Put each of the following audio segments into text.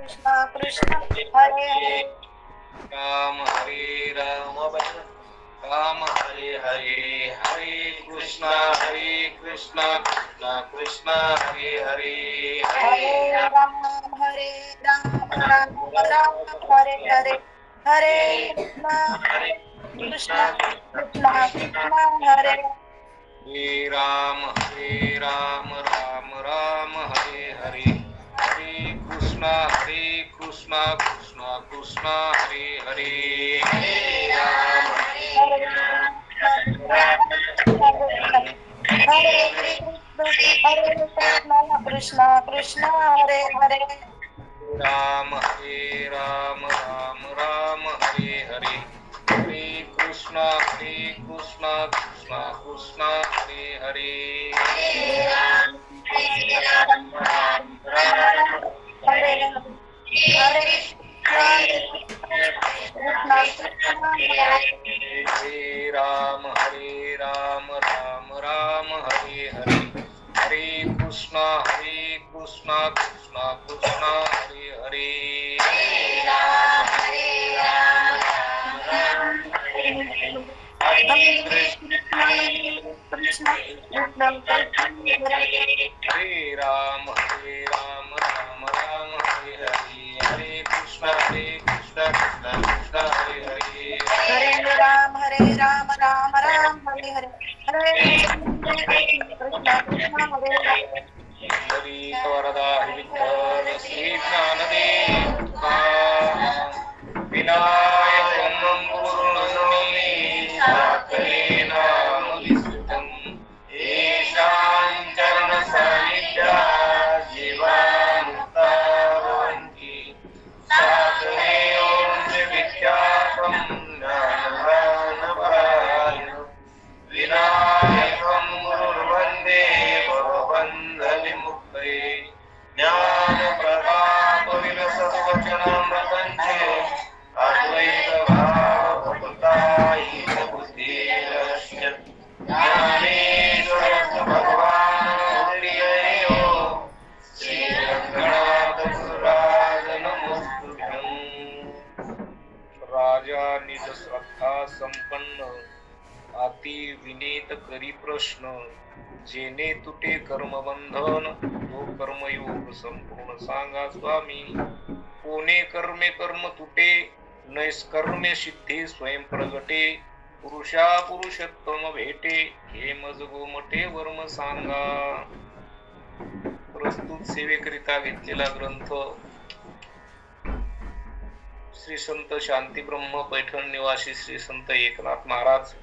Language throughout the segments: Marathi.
कृष्णा कृष्णा हरे हरे राम हरे राम राम हरे हरे हरे कृष्णा कृष्णा कृष्णा हरे हरे हरे राम राम राम हरे हरे हरे कृष्णा कृष्णा कृष्णा हरे हरे राम राम राम हरे हरे हरे कृष्णा कृष्णा कृष्णा हरे हरे हरे राम हरे कृष्णा कृष्णा हरे हरे राम राम हरे हरे हरे कृष्णा कृष्णा कृष्णा हरे हरे हरे राम राम हरे हरे हरे कृष्णा कृष्णा हरे हरे हरे राम राम हरे हरे हरे कृष्णा कृष्णा हरे हरे हरे राम हरे हरे हरे कृष्णा कृष्णा हरे हरे हरी वरदा विठ्ठल श्री ज्ञानदेव तुकाराम विनायकं गुरुर्नमामि साकलेन मुनिसुतं येषां चरणसान्निध्यात् जीवामुक्ता भवन्ति साकले ॐ विख्यातं ज्ञानदानपरायणं विनायकं गुरुर्वन्दे भवबन्धविमुक्तये ज्ञानप्रदापविलसद्वचनामृतञ्चे अद्वैतभावभक्तायितबुद्धिरस्य ज्ञानेश्वरस्य भगवान् श्रीरङ्गनाथ गुरुराज नमोस्तुभ्यं राजा निज श्रद्धा संपन्न अति विनीत करी प्रश्न जेने तुटे कर्मबंधन तो कर्मयोग संपूर्ण सांगा स्वामी कोणे कर्मे कर्म तुटे नैष्कर्म्य सिद्धी स्वयं प्रगटे पुरुषा पुरुषोत्तम भेटे हे मज गोमटे वर्म सांगा. प्रस्तुत सेवेकरिता घेतलेला ग्रंथ श्री संत शांती ब्रह्म पैठण निवासी श्री संत एकनाथ महाराज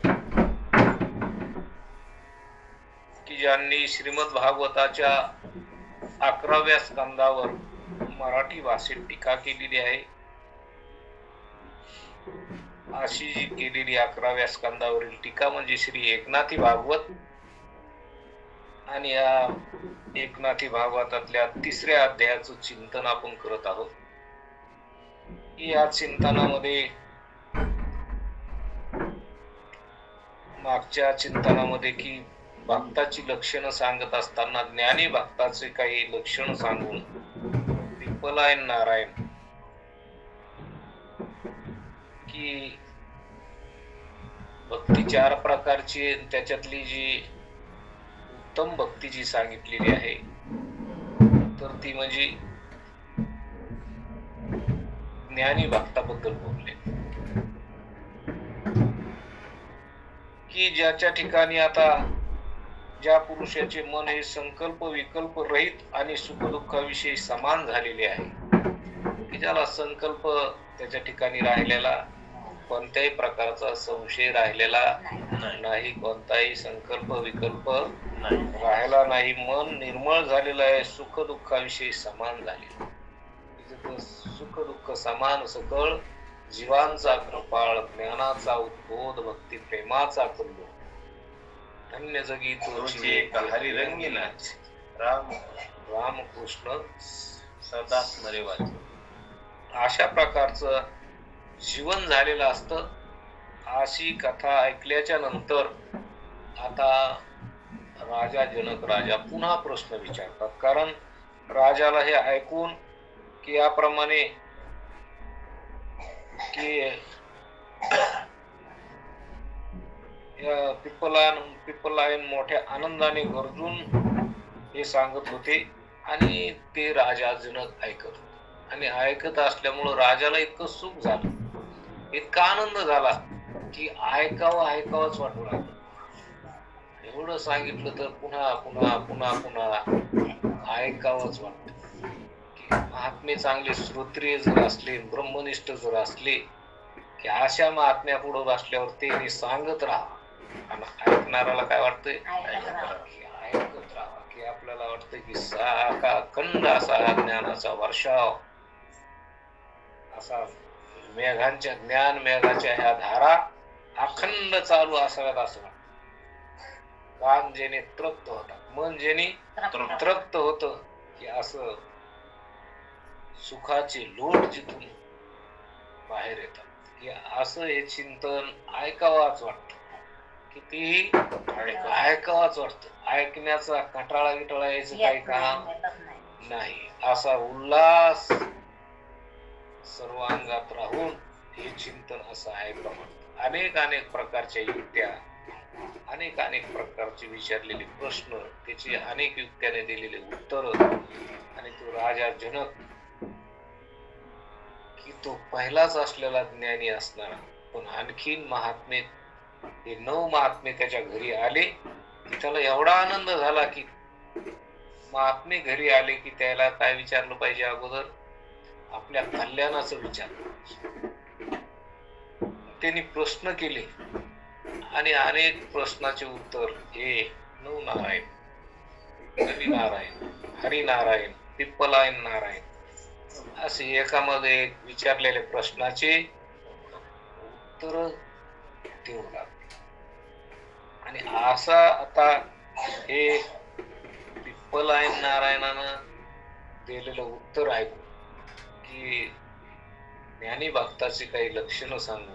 की ज्यांनी श्रीमद भागवताच्या 11व्या स्कंदावर मराठी भाषेत टीका केलेली आहे. अशी जी केलेली 11व्या स्कंदावरील टीका म्हणजे श्री एकनाथी भागवत आणि या एकनाथी भागवतातल्या 3ऱ्या अध्यायाचं चिंतन आपण करत आहोत. या चिंतनामध्ये मागच्या चिंतनामध्ये की भक्ताची लक्षणं सांगत असताना ज्ञानी भक्ताचे काही लक्षण सांगून विपलायन नारायण की भक्ती 4 प्रकारची त्याच्यातली जी उत्तम भक्ती जी सांगितलेली आहे तर ती म्हणजे ज्ञानी भक्ताबद्दल बोलले की ज्याच्या ठिकाणी आता ज्या पुरुषाचे मन हे संकल्प विकल्प रहित आणि सुख दुःखाविषयी समान झालेले आहे की ज्याला संकल्प त्याच्या ठिकाणी राहिलेला कोणत्याही प्रकारचा संशय राहिलेला नाही, कोणताही संकल्प विकल्प राहिला नाही, मन निर्मळ झालेलं आहे, सुख दुःखाविषयी समान झाले. सुख दुःख समान सकळ जीवांचा कृपाळ ज्ञानाचा उद्बोध भक्ती प्रेमाचा कल्लोळ धन्य जगी तुझी हरिरंगी नाच राम राम कृष्ण सदा स्मरे वाच. अशा प्रकारचं जीवन झालेलं असतं. अशी कथा ऐकल्याच्या नंतर आता राजा जनक राजा पुन्हा प्रश्न विचारतात. कारण राजाला हे ऐकून की याप्रमाणे की पिपलायन मोठ्या आनंदाने गरजून हे सांगत होते आणि ते राजा जनक ऐकत होते आणि ऐकत असल्यामुळं राजाला इतकं सुख झालं, इतका आनंद झाला की ऐकावंच वाटू लागलं. एवढं सांगितलं तर पुन्हा पुन्हा पुन्हा पुन्हा ऐकावंच वाटत. की महात्मे चांगले श्रोत्रिय जर असले, ब्रह्मनिष्ठ जर असले की अशा महात्म्या पुढे बसल्यावर ते सांगत राहा आणि ऐकणाऱ्याला काय वाटतंय, ऐकत राहा की आपल्याला वाटतं की अखंड असा ज्ञानाचा वर्षाव, असा ज्ञान मेघाच्या ह्या धारा अखंड चालू असाव्यात असं वाटतं. कान जेणे तृप्त होतात, मन जेणे तृप्त होत की असं सुखाचे लोट जिथून बाहेर येतात की असं हे चिंतन ऐकावाच वाटत, कितीही ऐकावाच वाटत. ऐकण्याचा कंटाळा यायचं काही काम नाही. असा उल्हास सर्वांगात राहून हे चिंतन असं ऐकावं. अनेक प्रकारच्या युक्त्या, अनेक प्रकारचे विचारलेले प्रश्न, त्याची अनेक युक्त्याने दिलेले उत्तर आणि तो राजा जनक की तो पहिलाच असलेला ज्ञानी असणारा, पण आणखीन महात्मे, हे 9 महात्मे त्याच्या घरी आले की त्याला एवढा आनंद झाला की महात्मे घरी आले की त्याला काय विचारलं पाहिजे, अगोदर आपल्या कल्याणाचं विचारलं. त्यांनी प्रश्न केले आणि अनेक प्रश्नाचे उत्तर हे 9 नारायण, रविनारायण, हरिनारायण, पिप्पलायन नारायण असे एकामध्ये एक विचारलेल्या प्रश्नाचे उत्तर देऊ लागले. आणि असा आता हे पिप्पलायन नारायणानं दिलेलं उत्तर ऐकून की ज्ञानी भक्ताची काही लक्षणं सांगून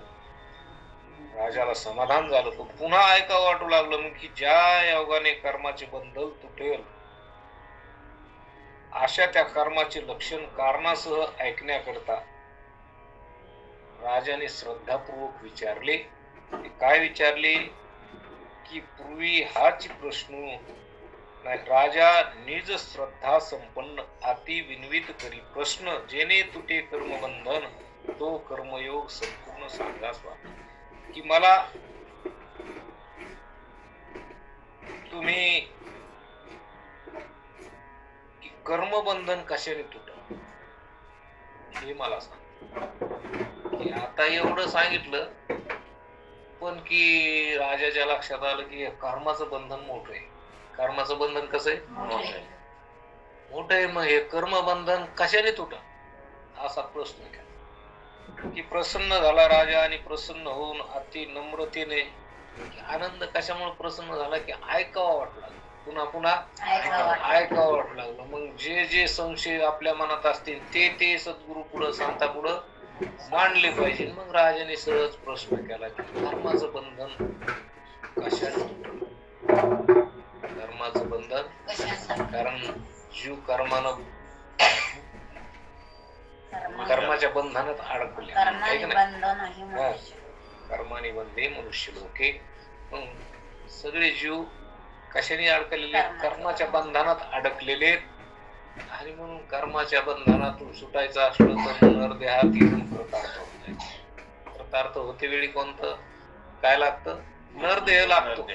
राजाला समाधान झालं. तो पुन्हा ऐकावं वाटू लागलं मग की ज्या योगाने कर्माचे बंधन तुटेल अशा त्या कर्माचे लक्षण कारणासह ऐकण्याकरता राजाने श्रद्धापूर्वक विचारले. काय विचारले की पूर्वी हाच प्रश्न राजा निज श्रद्धा संपन्न अति विनवित करी प्रश्न, जेणे तुटे कर्मबंधन तो कर्मयोग संपूर्ण सांगास वाटतो. की मला तुम्ही की कर्मबंधन कशाने तुटल हे मला सांग. की आता एवढं सांगितलं पण की राजाच्या लक्षात आलं की कर्माचं बंधन मोठं आहे. कर्माचं बंधन कसं आहे, मोठं आहे. मग हे कर्मबंधन कशाने तुटल असा प्रश्न केला. की प्रसन्न झाला राजा आणि प्रसन्न होऊन अति नम्रतेने, आनंद कशामुळे प्रसन्न झाला की ऐकावा वाटला, पुन्हा पुन्हा ऐकावा वाटू लागलं. मग जे संशय आपल्या मनात असतील ते सद्गुरु पुढं, संता पुढं मांडले पाहिजे. मग राजाने सहज प्रश्न केला की धर्माचं बंधन कशाने तुटलं. धर्माचं बंधन कारण जीव कर्माच्या बंधनात अडकले, कर्माने बंधे मनुष्य लोके. मग सगळे जीव कशाने अडकलेले, कर्माच्या बंधनात अडकलेले. आणि म्हणून कर्माच्या बंधनातून सुटायचं असलं तर नरदेहात येऊन कृतार्थ होत नाही. कृतार्थ होते वेळी कोणतं काय लागतं, नरदेह लागतो.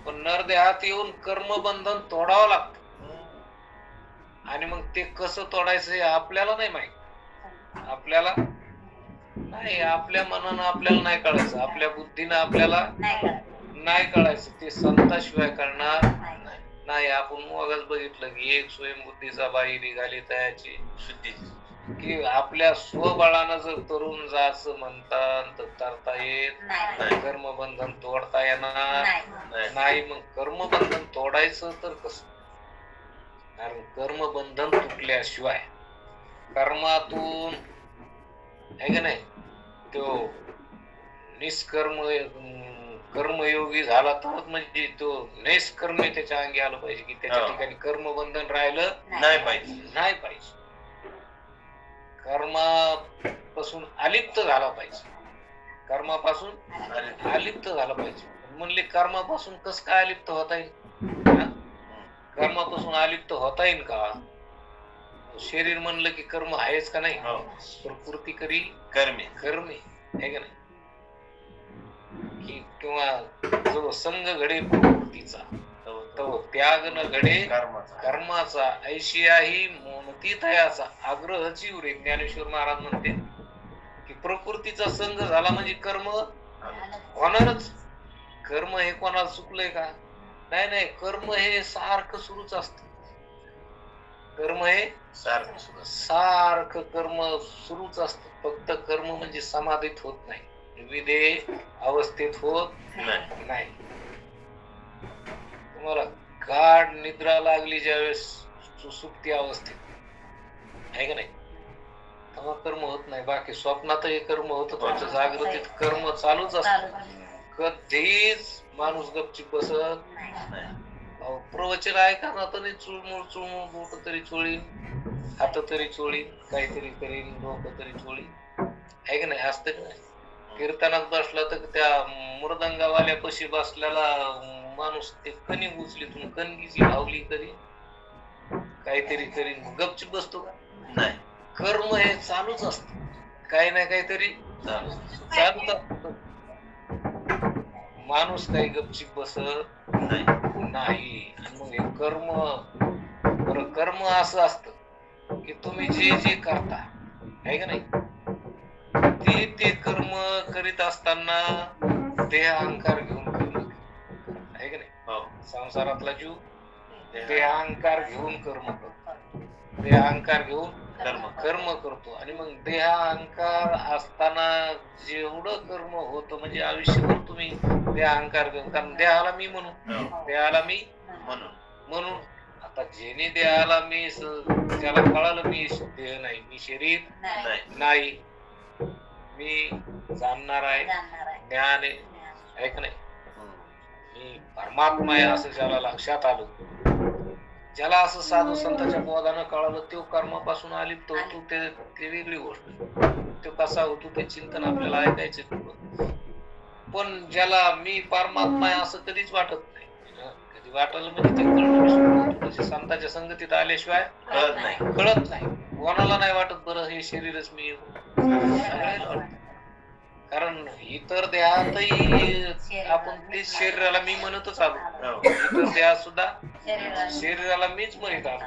पण नरदेहात येऊन कर्मबंधन तोडावं लागतं. आणि मग ते कसं तोडायचं हे आपल्याला नाही माहित. आपल्याला नाही, आपल्या मनानं आपल्याला नाही कळायचं, आपल्या बुद्धीनं आपल्याला नाही कळायचं. ते संताशिवाय कळणार नाही. आपण मगच बघितलं की एक स्वयंबुद्धीचा बाई निघाली तयाची शुद्धी, की आपल्या स्वबळानं जर तरुण जायचं म्हणतात तर तरता येत नाही, कर्मबंधन तोडता येणार नाही. मग कर्मबंधन तोडायचं तर कसं, कारण कर्मबंधन तुटल्याशिवाय कर्मातून आहे का नाही तो निष्कर्म कर्मयोगी झाला तरच म्हणजे तो निष्कर्म त्याच्या अंगी आलं पाहिजे की त्याच्या ठिकाणी कर्मबंधन राहिलं नाही पाहिजे. कर्मापासून अलिप्त झाला पाहिजे. कर्मापासून अलिप्त झाला पाहिजे. म्हणले कर्मापासून कस काय अलिप्त होता येईल? हा? कर्मापासून अलिप्त होता येईल का? शरीर म्हणलं की कर्म आहेच का नाही? प्रकृती करी कर्मे आहे का नाही? की किंवा जो संग घडे प्रकृतीचा तो त्याग न घडे कर्माचा ऐशियाही मोमती तयाचा आग्रहची उरे. ज्ञानेश्वर महाराज म्हणते की प्रकृतीचा संग झाला म्हणजे कर्म होणारच. कर्म हे कोणाला चुकलंय का? नाही, कर्म हे सारखं सुरूच असत. कर्म हे सारखं कर्म सुरूच असत. फक्त कर्म म्हणजे समाधीत होत नाही, विदेह अवस्थेत होत नाही. तुम्हाला गाढ निद्रा लागली ज्यावेळेस सुसुप्ती अवस्थेत, आहे का नाही, तेव्हा कर्म होत नाही. बाकी स्वप्नातही कर्म होत, तुमच्या जागृतीत कर्म चालूच असत. कधीच माणूस गपचीप बसत नाही. प्रवचन ऐका तरी चुळमुळ बोट तरी चोळीन, हात तरी चोळीन, काहीतरी करीन, डोकं तरी चोळीन, आहे का नाही? असतं की नाही? कीर्तनात बसला तर त्या मृदंगावाल्यापाशी बसलेला माणूस ते कणिक उचलीतून कणगीची भावली करीन, काहीतरी करीन, गपचीप बसतो का? नाही. कर्म हे चालूच असत, काही ना काहीतरी चालूच असत. माणूस काही गपचीप बसत नाही. आणि मग हे कर्म असं असत की तुम्ही जे करता, आहे का नाही, ते कर्म करीत असताना देह अहंकार घेऊन कर्म, आहे का नाही? संसारातला जीव देह अहंकार घेऊन कर्म करतो, देह अहंकार घेऊन कर्म करतो. आणि मग देह अहंकार असताना जेवढं कर्म होतं म्हणजे आयुष्यभर तुम्ही देह अहंकार घेऊन, कारण देहाला मी म्हणून आता जेणे देहाला मी, ज्याला कळालं मी देह नाही, मी शरीर नाही, मी जाणणार आहे, ज्ञान आहे का नाही, मी परमात्मा आहे असं ज्याला लक्षात आलं, ज्याला असं साधू संतांच्या बोधानं कळालं, तो कर्मापासून अलिप्त होतो. ते वेगळी गोष्ट. तो कसा होतो ते चिंतन आपल्याला ऐकायचं. पण ज्याला मी परमात्मा आहे असं कधीच वाटत नाही, कधी वाटलं म्हणजे ते कळलं. संतांच्या संगतीत आल्याशिवाय कळत नाही. कोणाला नाही वाटत बरं हे शरीरच मी, सगळ्याला वाटत. कारण इतर देहातही आपण ते शरीराला मी म्हणतच आलो, इतर देहात सुद्धा शरीराला मीच म्हणत आलो.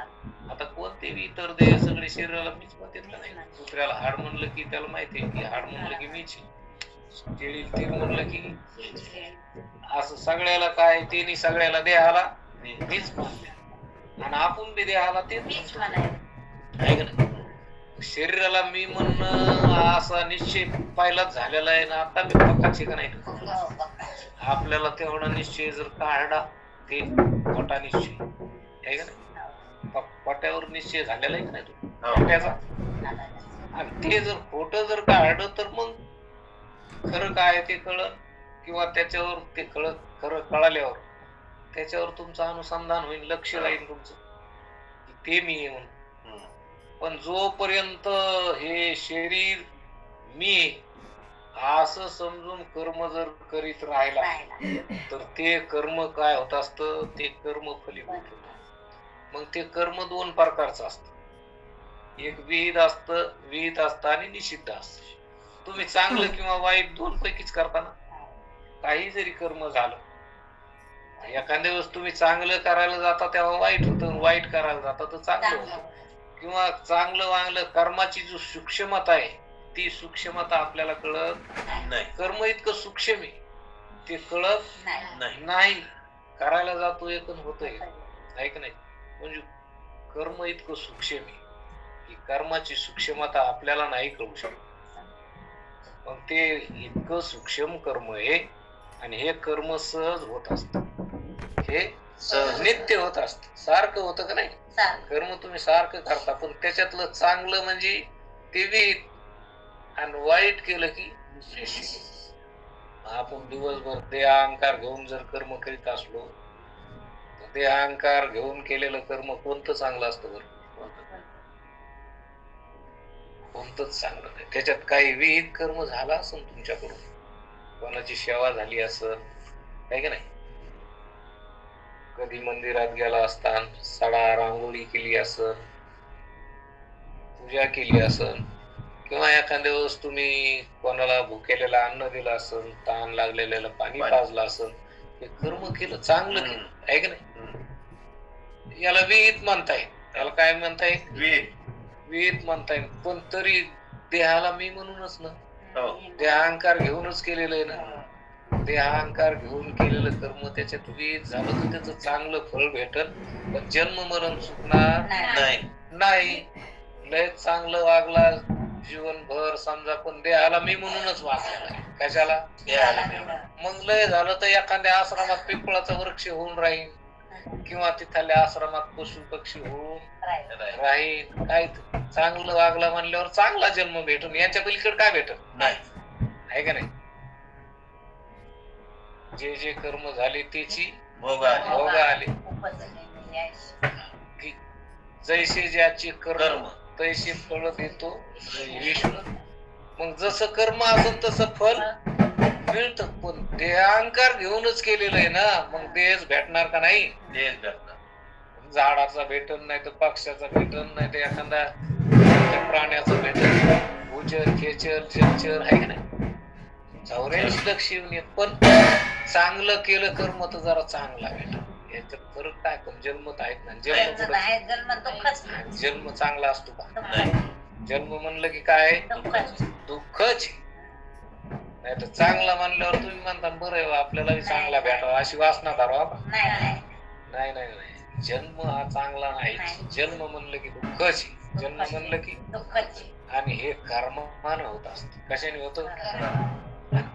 आता कोणते इतर देह सगळे शरीराला मीच म्हणतात का नाही? दुसऱ्याला हाड म्हणलं की त्याला माहिती आहे की हाड म्हणलं की मीच, तीर म्हणलं की असं सगळ्याला काय, तिन्ही सगळ्याला देहाला मीच म्हणते. आणि आपण बी देहाला तेच आहे का नाही? शरीराला मी म्हणणं असा निश्चय पहिलाच झालेला आहे ना. आता मी पक्काच का नाही, आपल्याला तेवढा निश्चय जर काढला ते खोटा निश्चय आहे का नाही? पट्यावर निश्चय झालेला आहे का नाही तो पट्याचा, आणि ते जर खोटं जर काढलं तर मग खरं काय ते कळलं, किंवा त्याच्यावर ते खरं कळाल्यावर त्याच्यावर तुमचं अनुसंधान होईल, लक्ष राहील तुमचं ते मी आहे म्हणून. पण जोपर्यंत हे शरीर मी असं समजून कर्म जर करीत राहिला तर ते कर्म काय होत असतं, ते कर्म फलीभूत होत. मग ते कर्म दोन प्रकारचं असतं, एक विहित असतं आणि निषिद्ध असतं. तुम्ही चांगलं किंवा वाईट दोन पैकीच करता ना. काही जरी कर्म झालं, एखाद्या वेळेस तुम्ही चांगलं करायला जाता तेव्हा वाईट होतं, वाईट करायला जाता तर चांगलं होतं. किंवा चांगलं वांगलं कर्माची जो सूक्ष्मता आहे ती सूक्ष्मता आपल्याला कळत नाही. कर्म इतकं सूक्ष्म आहे ते कळत नाही. करायला जातो एक होतंय, ऐक नाही. म्हणजे कर्म इतकं सूक्ष्म आहे की कर्माची सूक्ष्मता आपल्याला नाही कळू शकत. पण ते इतकं सूक्ष्म कर्म आहे आणि हे कर्म सहज होत असत, हे नित्य होत असत, सारखं होतं का नाही. कर्म तुम्ही सारखं करता, पण त्याच्यातलं चांगलं म्हणजे ते विहित आणि वाईट केलं की आपण दिवसभर ते अहंकार घेऊन जर कर्म करीत असलो तर ते अहंकार घेऊन केलेलं कर्म कोणतं चांगलं असतं बरं? कोणतंच चांगलं नाही. त्याच्यात काही विहित कर्म झाला असेल तुमच्याकडून, कोणाची सेवा झाली असेल, आहे की नाही? कधी मंदिरात गेला असता, सडा रांगोळी केली असेल, पूजा केली असेल, किंवा एखाद्या वेळेस तुम्ही कोणाला भुकेलेला अन्न दिलं असेल, तहान लागलेलं पाणी पाजलं असेल, हे कर्म केलं, चांगलं केलं, आहे की नाही? याला विहित म्हणताय. त्याला काय म्हणताय? विहित म्हणताय. पण तरी देहाला मी म्हणूनच ना, देहांकार घेऊनच केलेलं आहे ना. देहांकार घेऊन केलेलं कर्म त्याच्यात विहित झालं तर त्याचं चांगलं फळ भेटल. पण जन्म मरण चुकणार नाही. लय चांगलं वागला जीवनभर समजा, पण देहाला मी म्हणूनच वागलेला आहे. कशाला? मग लय झालं तर एखाद्या आश्रमात पिंपळाचा वृक्ष होऊन राहील, किंवा तिथल्या आश्रमात पशु पक्षी होऊन राहील. काय चांगलं वागला म्हणल्यावर चांगला जन्म भेटून, याच्या पलीकडे काय भेटत नाही, आहे का नाही? जे जे कर्म झाले त्याची भोग आले. जैसे ज्याचे कर्म तैसे फळ देतो विष्णू. मग जसं कर्म असेल तसं फल मिळत. पण देहांकार घेऊनच केलेलं आहे ना, मग देहच भेटणार का नाही? देहच भेटणार. झाडाचा भेटन नाही तर पक्षाचा भेटन नाही तर एखादा प्राण्याचा भेटन, भूचर खेचर जलचर, आहे का नाही? 84 लक्ष येऊन येत. पण चांगलं केलं कर्म तर जरा चांगला भेटल. याच्यात फरक काय? पण जन्मत आहेत ना. जन्म चांगला असतो का? नाही. जन्म म्हणलं की काय? दुःखच. नाही तर चांगला म्हणल्यावर तुम्ही म्हणता बरं आहे आपल्याला चांगला भेटावा अशी वासना धरावा का? नाही नाही नाही. जन्म हा चांगला नाही. जन्म म्हणलं की दुःखच. जन्म म्हणलं की दुःखच. आणि हे कर्मानं होत असत. कशाने होत?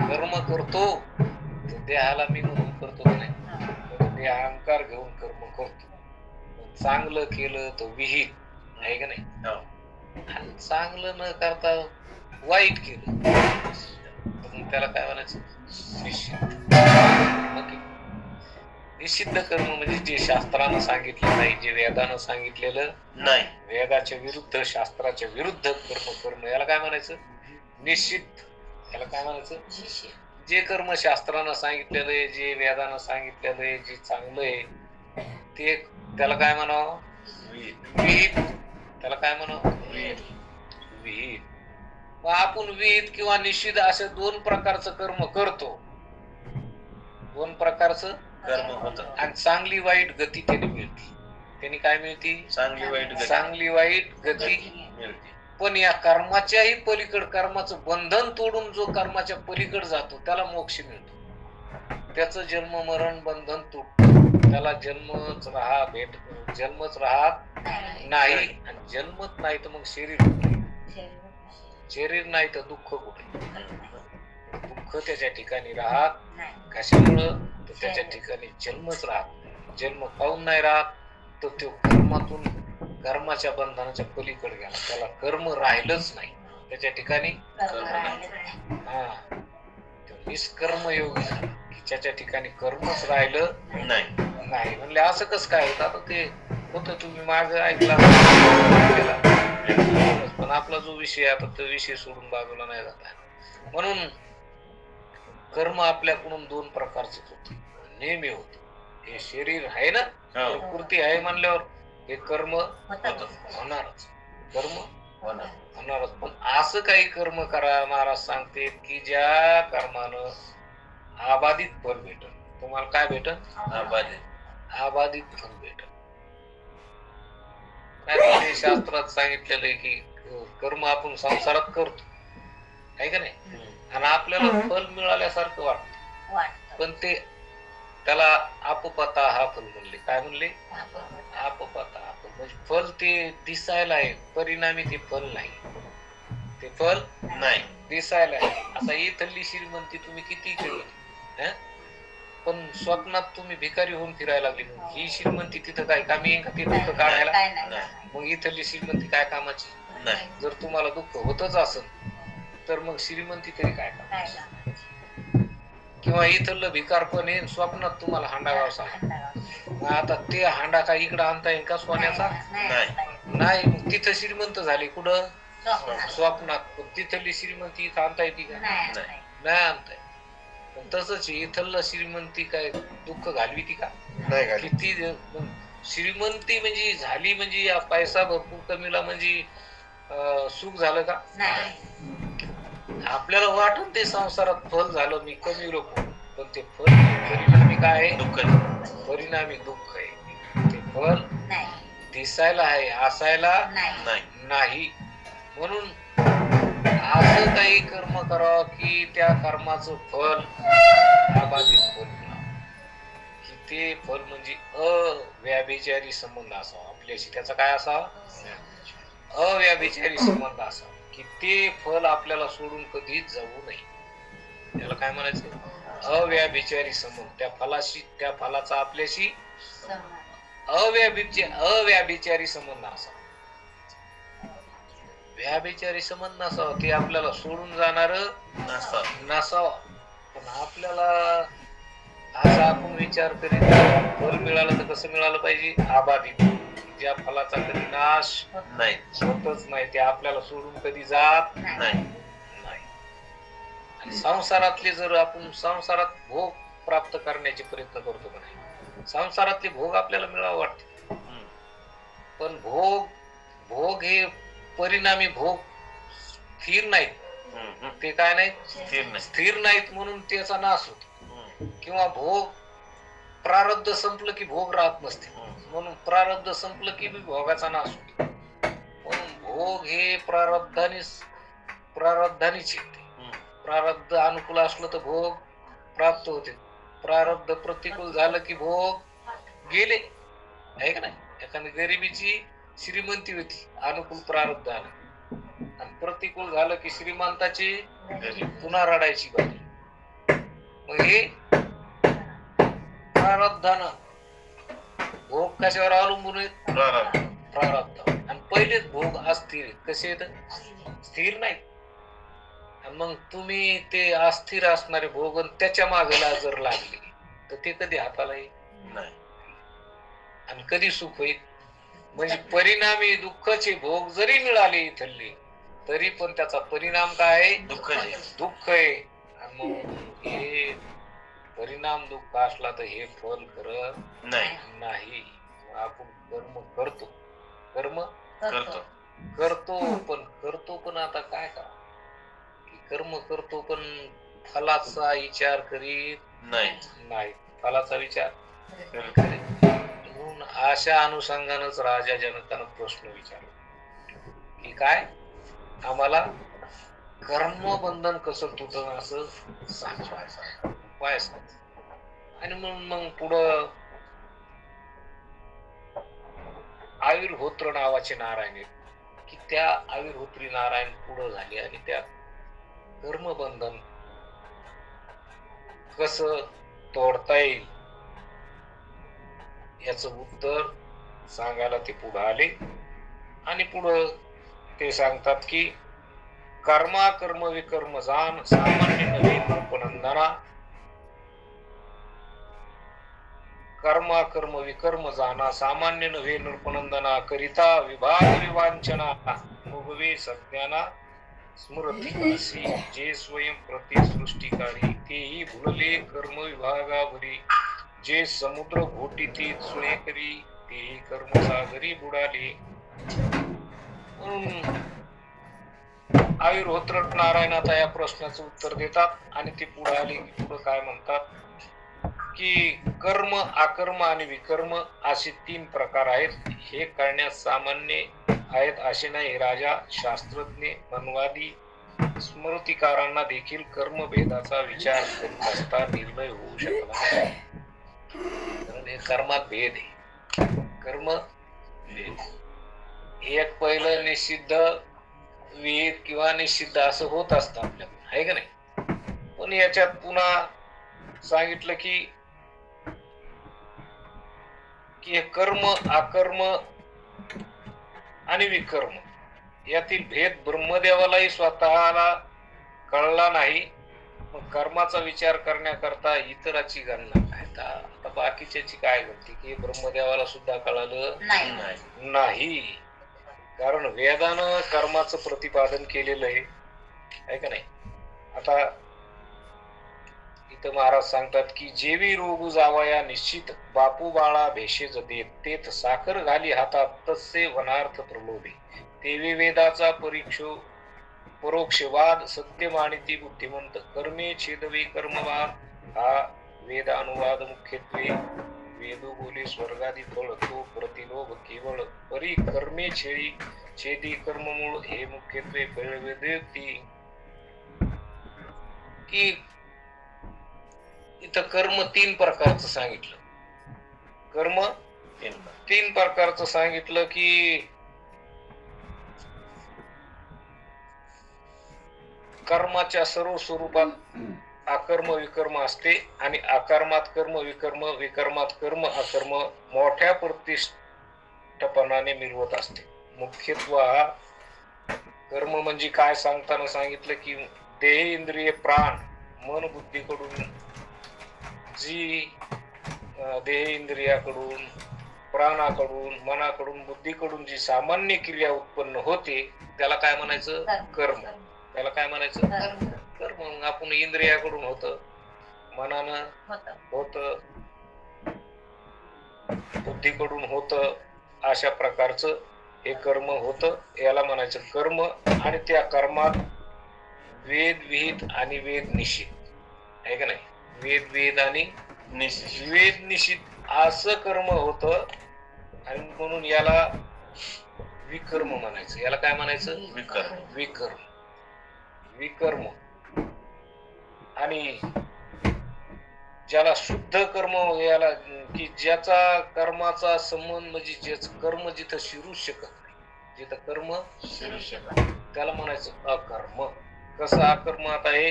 कर्म करतो देहाला मी म्हणून करतो का नाही? ते अहंकार घेऊन कर्म करतो. चांगलं केलं तर विहित, आहे का नाही? आणि चांगलं न करता वाईट केलं तर त्याला काय म्हणायचं? निषिद्ध कर्म म्हणजे जे शास्त्रानं सांगितलं नाही, जे वेदानं सांगितलेलं नाही, वेदाच्या विरुद्ध शास्त्राच्या विरुद्ध कर्म याला काय म्हणायचं? निषिद्ध. याला काय म्हणायचं? जे कर्म शास्त्रानं सांगितलेलं आहे, जे वेदानं सांगितलेलं आहे, जे चांगलं आहे ते त्याला काय म्हणावं? विहित. त्याला काय म्हणावं? विहित. मग आपण विहित किंवा निषिद्ध असे दोन प्रकारचं कर्म करतो. दोन प्रकारचं कर्म होतं. आणि चांगली वाईट गती त्याने मिळते. त्याने काय मिळते? चांगली वाईट गती मिळते. पण या कर्माच्याही पलीकड, कर्माचं बंधन तोडून जो कर्माच्या पलीकड जातो त्याला मोक्ष मिळतो. त्याचं जन्म मरण बंधन तुटत. त्याला जन्मच राहत नाही. आणि जन्मच नाही तर मग शरीर कुठे? शरीर नाही तर दुःख कुठे? दुःख त्याच्या ठिकाणी राहत. कशामुळं? तर त्याच्या ठिकाणी जन्मच राहत. जन्म पाहून नाही राहत तर तो कर्मातून, कर्माच्या बंधनाच्या पलीकडे गेला. त्याला कर्म राहिलंच नाही. त्याच्या ठिकाणी निष्कर्म योग झाला. त्याच्या ठिकाणी कर्मच राहिलं नाही. म्हणले असं कसं काय होतं? आता ते होतं, तुम्ही मागे ऐकला. पण आपला जो विषय आता तो विषय सोडून बाजूला नाही जात. म्हणून कर्म आपल्याकडून दोन प्रकारच होत, नेहमी होत. हे शरीर आहे ना, प्रकृती आहे म्हणल्यावर हे कर्म होणारच. कर्म होणारच. पण असं काही कर्म करा महाराज सांगते की ज्या कर्मानं आबाधित फल भेटल. तुम्हाला काय भेटल? आबाधित फल भेटल. काय शास्त्रात सांगितलेलं आहे की कर्म आपण संसारात करतो, आहे का नाही? आणि आपल्याला फल मिळाल्यासारखं वाटत. पण ते त्याला अपपता हा फल म्हणले. काय म्हणले? अपपता हा फल. म्हणजे फल ते दिसायला आहे, परिणामी ते फल नाही. ते फल नाही, दिसायला आहे. आता इथली श्रीमंती तुम्ही किती केली, पण स्वप्नात तुम्ही भिकारी होऊन फिरायला लागली. ही श्रीमंती तिथं काय कामी आहे का? ते दुःख काढायला. मग इथली श्रीमंती काय कामाची? जर तुम्हाला दुःख होतच असेल तर मग श्रीमंती तरी काय कामाची? किंवा इथलं भिकार पण आहे, स्वप्नात तुम्हाला हांडा व्यवसाय. मग आता ते हांडा काय इकडं आणता येईल का सोन्याचा? नाही. मग तिथं श्रीमंत झाले कुठं? स्वप्नात. पण तिथली श्रीमंती इथं आणता येते का? नाही आणता येत. पण तसंच इथलं श्रीमंती काय दुःख घालवी ती का? नाही घाली. किती श्रीमंती म्हणजे झाली म्हणजे या पैसा भरपूर कमीला म्हणजे सुख झालं का? आपल्याला वाटून ते संसारात फल झालं मी कमी लोक, पण ते फल परिणामी काय आहे? दुःख. परिणामी दुःख आहे. ते फल दिसायला आहे, असायला नाही. म्हणून असं काही कर्म करावं की त्या कर्माचं फल अबाधित फल मिळावं, की ते फल म्हणजे अव्याभिचारी संबंध असावा आपल्याशी. त्याचा काय असावा? अव्याभिचारी संबंध असावा, की ते फल आपल्याला सोडून कधीच जाऊ नये. त्याला काय म्हणायचं? अव्याभिचारी संबंध. त्या फलाशी, त्या फलाचा आपल्याशी अव्याभिचारी संबंध असावा. व्याभिचारी संबंध नसावा, ते आपल्याला सोडून जाणार नसावा. पण आपल्याला असा आपण विचार करीत फल मिळालं तर कसं मिळालं पाहिजे? अबाधित, ज्या फलाचा कधी नाश होतच नाही, ते आपल्याला सोडून कधी जात नाही. आणि संसारातले जर आपण संसारात भोग प्राप्त करण्याचे प्रयत्न करतो का नाही, संसारातले भोग आपल्याला मिळावं वाटते, पण भोग हे परिणामी भोग स्थिर नाहीत. ते काय नाहीत? स्थिर नाहीत, म्हणून त्याचा नाश होतो. किंवा भोग प्रारब्ध संपलं की भोग राहत नसते, म्हणून प्रारब्ध संपलं की भोगाचा नाश होतो. म्हणून भोग हे प्रारब्धानीच येते. प्रारब्ध अनुकूल असलं तर भोग प्राप्त होते, प्रारब्ध प्रतिकूल झालं की भोग गेले, आहे का नाही? एखादी गरिबीची श्रीमंती होती, अनुकूल प्रारब्ध आलं, आणि प्रतिकूल झालं की श्रीमंताची पुन्हा रडायची बारी. मग हे प्रारब्धानं भोग कशावर अवलंबून आहेत? प्रारब्ध. आणि पहिलेच भोग अस्थिर आहेत. कसे आहेत? स्थिर नाही. मग तुम्ही ते अस्थिर असणारे भोग त्याच्या मागेला जर लागले तर ते कधी हाताला येईल नाही, आणि कधी सुख होईल? म्हणजे परिणामी दुःखाचे भोग जरी मिळाले इथले, तरी पण त्याचा परिणाम काय आहे? दुःख आहे. आणि मग हे परिणाम दुःख असला तर हे फल करत नाही. आपण कर्म करतो पण आता काय करा, कर्म करतो पण फलाचा विचार करीत नाही. फलाचा विचार म्हणून अशा अनुषंगानच राजा जनकानं प्रश्न विचारला की काय आम्हाला कर्मबंधन कसं तुटन असं सांगायचं उपाय सांग. आणि मग पुढं आविर्होत्र नावाचे नारायण आहेत, की त्या आविर्होत्री नारायण पुढं झाले आणि त्या कर्मबंधन कसं तोडता येईल याचं उत्तर सांगायला ते पुढे आले. आणि पुढं ते सांगतात की कर्मा कर्म विकर्म जान सामान्य नव्हे नृपनंदना. कर्मा कर्म विकर्म जाना सामान्य नव्हे नृपनंदना. करिता विभाग विवांचना भोगवे सज्ञाना. स्मृती मनसी जे स्वयं प्रति सृष्टिकारी. तेही भुलले कर्म विभागावरी. जे समुद्र घोटीती सुळे करी. तेही कर्मसागरी बुडाले. आविर्होत्र नारायण आता या प्रश्नाचं उत्तर देतात आणि ते पुढे आले की पुढे काय म्हणतात की कर्म अकर्म आणि विकर्म असे 3 प्रकार आहेत. हे कळण्यास सामान्य आहेत असे नाही. राजा शास्त्रज्ञ मनवादी स्मृतिकारांना देखील कर्मभेदाचा विचार करीत असता निर्णय होऊ शकला नाही. कारण हे कर्मात भेद आहे. कर्म भेद एक पहिलं निषिद्ध विहित किंवा निषिद्ध असं होत असतं आपल्याला, आहे का नाही? पण याच्यात पुन्हा सांगितलं की कर्म अकर्म आणि विकर्म यातील भेद ब्रह्मदेवालाही स्वतःला कळला नाही. मग कर्माचा विचार करण्याकरता इतराची गणना काय? आता बाकीच्याची काय गणती की ब्रह्मदेवाला सुद्धा कळालं नाही. कारण वेदानं कर्माचं प्रतिपादन केलेलं आहे का नाही. आता इथं महाराज सांगतात की जेवी रोग जावया निश्चित बापू बाळा भेषज देत तेथ साखर घाली हातात तसे वनार्थ प्रलोभे तेवे वेदाचा परोक्षवाद सत्य मानिती बुद्धिमंत कर्मे छेदवे कर्मवाद हा वेदानुवाद मुख्यत्वे वेदो बोले स्वर्गादी फळ तो प्रतिलोभ केवळ परी कर्मे छेदी कर्ममूळ हे मुख्यत्वे वेदती की इथं कर्म 3 प्रकारचं सांगितलं. कर्म 3 प्रकारचं सांगितलं की कर्माच्या सर्व स्वरूपात अकर्म विकर्म असते आणि अकर्मात कर्म विकर्मात कर्म अकर्म मोठ्या प्रतिष्ठपणाने मिळवत असते. मुख्यत्व कर्म म्हणजे काय सांगताना सांगितलं की देह इंद्रिय प्राण मन बुद्धीकडून जी देह इंद्रियाकडून प्राणाकडून मनाकडून बुद्धीकडून जी सामान्य क्रिया उत्पन्न होते त्याला काय म्हणायचं कर्म. त्याला काय म्हणायचं कर्म. मग आपण इंद्रियाकडून होत मनानं होत बुद्धीकडून होत अशा प्रकारचं हे कर्म होत याला म्हणायचं कर्म. आणि त्या कर्मात वेद विहित आणि वेद निषिद्ध आहे का नाही. वेद वेद आणि वेद निषिद्ध असं कर्म होत आणि म्हणून याला विकर्म म्हणायचं. याला काय म्हणायचं विकर्म. विकर्म. आणि ज्याला शुद्ध कर्म याला की ज्याचा कर्माचा संबंध म्हणजे ज्याचं कर्म जिथं शिरू शकत नाही जिथं कर्म शिरू शकत त्याला म्हणायचं अकर्म. कसं अकर्म आता आहे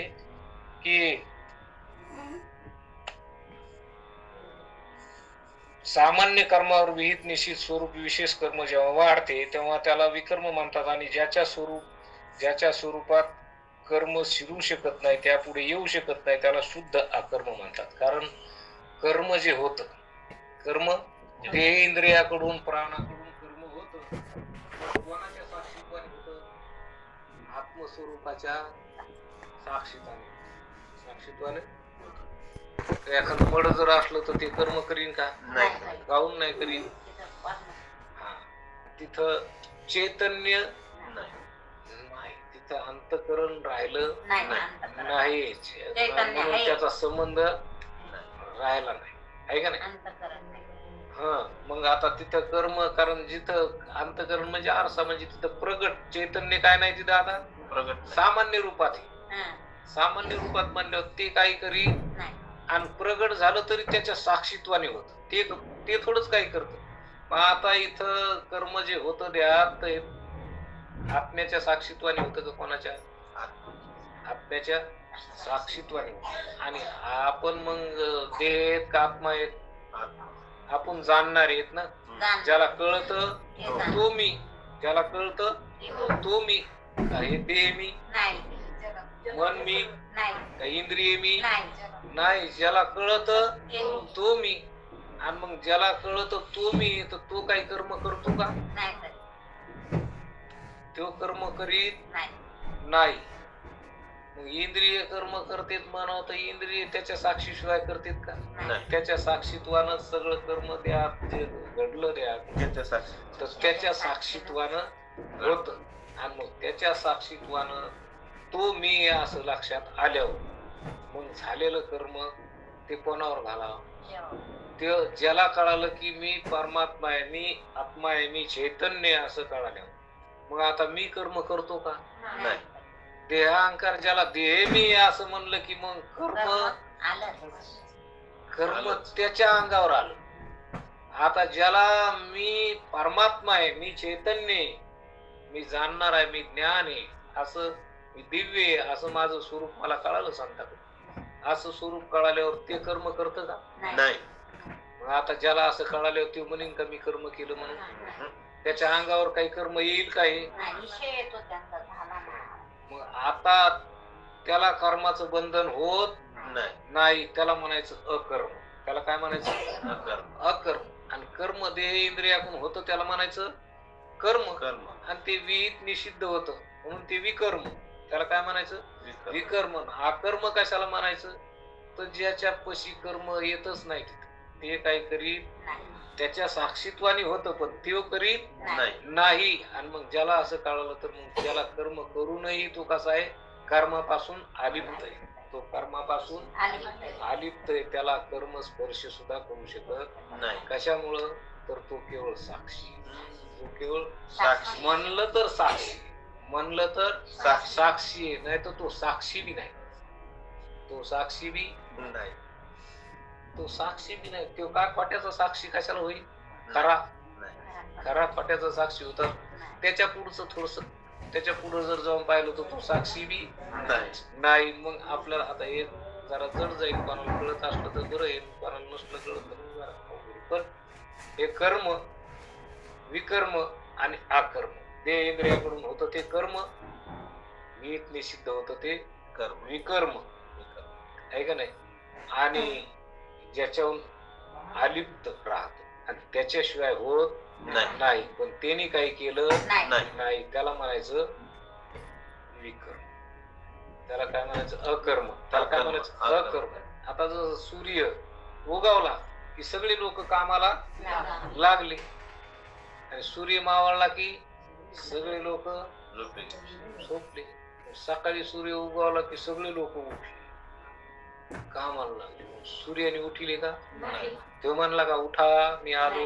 की सामान्य कर्मावर विहित निश्चित स्वरूप विशेष कर्म जेव्हा वाढते तेव्हा त्याला विकर्म म्हणतात. आणि ज्याच्या स्वरूपात कर्म शिरू शकत नाही त्यापुढे येऊ शकत नाही त्याला शुद्ध अकर्म म्हणतात. कारण कर्म जे होत कर्म देह इंद्रियाकडून प्राणाकडून कर्म होत कोणाच्या साक्षीत्वाने होत आत्मस्वरूपाच्या साक्षीत्वाने. एखादं मड जर असलं तर ते कर्म करीन का गाऊन नाही करीन. तिथं चैतन्य नाही तिथं अंतकरण राहिलं नाही म्हणून त्याचा संबंध राहिला नाही आहे का नाही. मग आता तिथं कर्म कारण जिथं अंतकरण म्हणजे आरसा म्हणजे तिथं प्रगट चैतन्य काय नाही तिथं आता प्रगट सामान्य रूपात सामान्य रूपात म्हणल्यावर ते काही करी आणि प्रगट झालं तरी त्याच्या साक्षीत्वाने होत ते थोडंच काही करत. मग आता इथं कर्म जे होत द्यात आत्म्याच्या साक्षीत्वाने होतं का कोणाच्या आत्म्याच्या साक्षीत्वाने. आणि आपण मग देह आहेत का आत्मा आहेत आपण जाणणार आहेत ना. ज्याला कळत तो मी ज्याला कळत तो मी हे देह मी मन मी इंद्रिय मी नाही. ज्याला कळत तो मी आणि मग ज्याला कळत तो मी तर तो काही कर्म करतो का तो कर्म करीत नाही. मग इंद्रिय कर्म करतेत म्हणावं तर इंद्रिय त्याच्या साक्षीशिवाय करतेत का. त्याच्या साक्षीत्वानं सगळं कर्म द्या जे घडलं द्या तर त्याच्या साक्षीत्वानं होत. आणि मग त्याच्या साक्षीत्वानं तो मी असं लक्षात आल्यावर मग झालेलं कर्म ते कोणावर घालावं. ते ज्याला कळालं की मी परमात्मा आहे मी आत्मा आहे मी चैतन्य असं कळाल्यावर मग आता मी कर्म करतो का नाही. देहांकार ज्याला देह मी असं म्हणलं की मग कर्म त्याच्या अंगावर आलं. आता ज्याला मी परमात्मा आहे मी चैतन्य आहे मी जाणणार आहे मी ज्ञान आहे असं मी दिव्य आहे असं माझं स्वरूप मला कळालं सांगतात. असं स्वरूप कळाल्यावर ते कर्म करत का नाही. मग आता ज्याला असं कळाल्यावर ते म्हणेन का मी कर्म केलं म्हणून त्याच्या अंगावर काही कर्म येईल काही. मग आता त्याला कर्माचं बंधन होत नाही त्याला म्हणायचं अकर्म. त्याला काय म्हणायचं अकर्म. आणि कर्म देह इंद्रियाकडून होतं त्याला म्हणायचं कर्म. आणि ते विहित निषिद्ध होतं म्हणून ते विकर्म. त्याला काय म्हणायचं? विकर्म. अकर्म कशाला म्हणायचं? तर ज्याच्या पशी कर्म येतच नाही ते काय करीत त्याच्या साक्षीत्वाने होतं पण तो करीत नाही. आणि मग ज्याला असं कळलं तर मग त्याला कर्म करूनही तो कसा आहे? कर्मापासून अलिप्त आहे. तो कर्मापासून अलिप्त आहे. त्याला कर्म स्पर्श सुद्धा करू शकत नाही. कशामुळं? तर तो केवळ साक्षी. तो केवळ साक्षी. म्हणलं तर साक्षी, म्हणलं तर साक्षी आहे, नाही तर तो साक्षी बी नाही. तो साक्षी बी नाही. तो साक्षी बी नाही. तो काय खोट्याचा साक्षी कशाला होईल? खरा खोट्याचा साक्षी होता. त्याच्या पुढचं थोडस त्याच्या पुढे जर जाऊन पाहिलं तर तो साक्षी बी नाही. मग आपल्याला आता हे जरा जड जाईल. कोणाला कळत असलं तर बरं येईल, कोणाला नसलं कळत तर जरा अवघड. पण हे कर्म, विकर्म आणि अकर्म ते इंद्रियाकडून होतं ते कर्म, विहित निषिद्ध होतं ते विकर्म, आहे का नाही? आणि ज्याच्याहून अलिप्त राहतो आणि त्याच्याशिवाय होत नाही. पण त्यांनी काही केलं नाही त्याला म्हणायचं विकर्म. त्याला काय म्हणायचं? अकर्म. त्याला काय म्हणायचं? अकर्म. आता जर सूर्य उगवला की सगळे लोक कामाला लागले आणि सूर्य मावळला की सगळे लोक झोपले. सकाळी सूर्य उगवला की सगळे लोक उठले, कामाला लागले. सूर्याने उठले का? तो म्हणला का उठा मी आलो?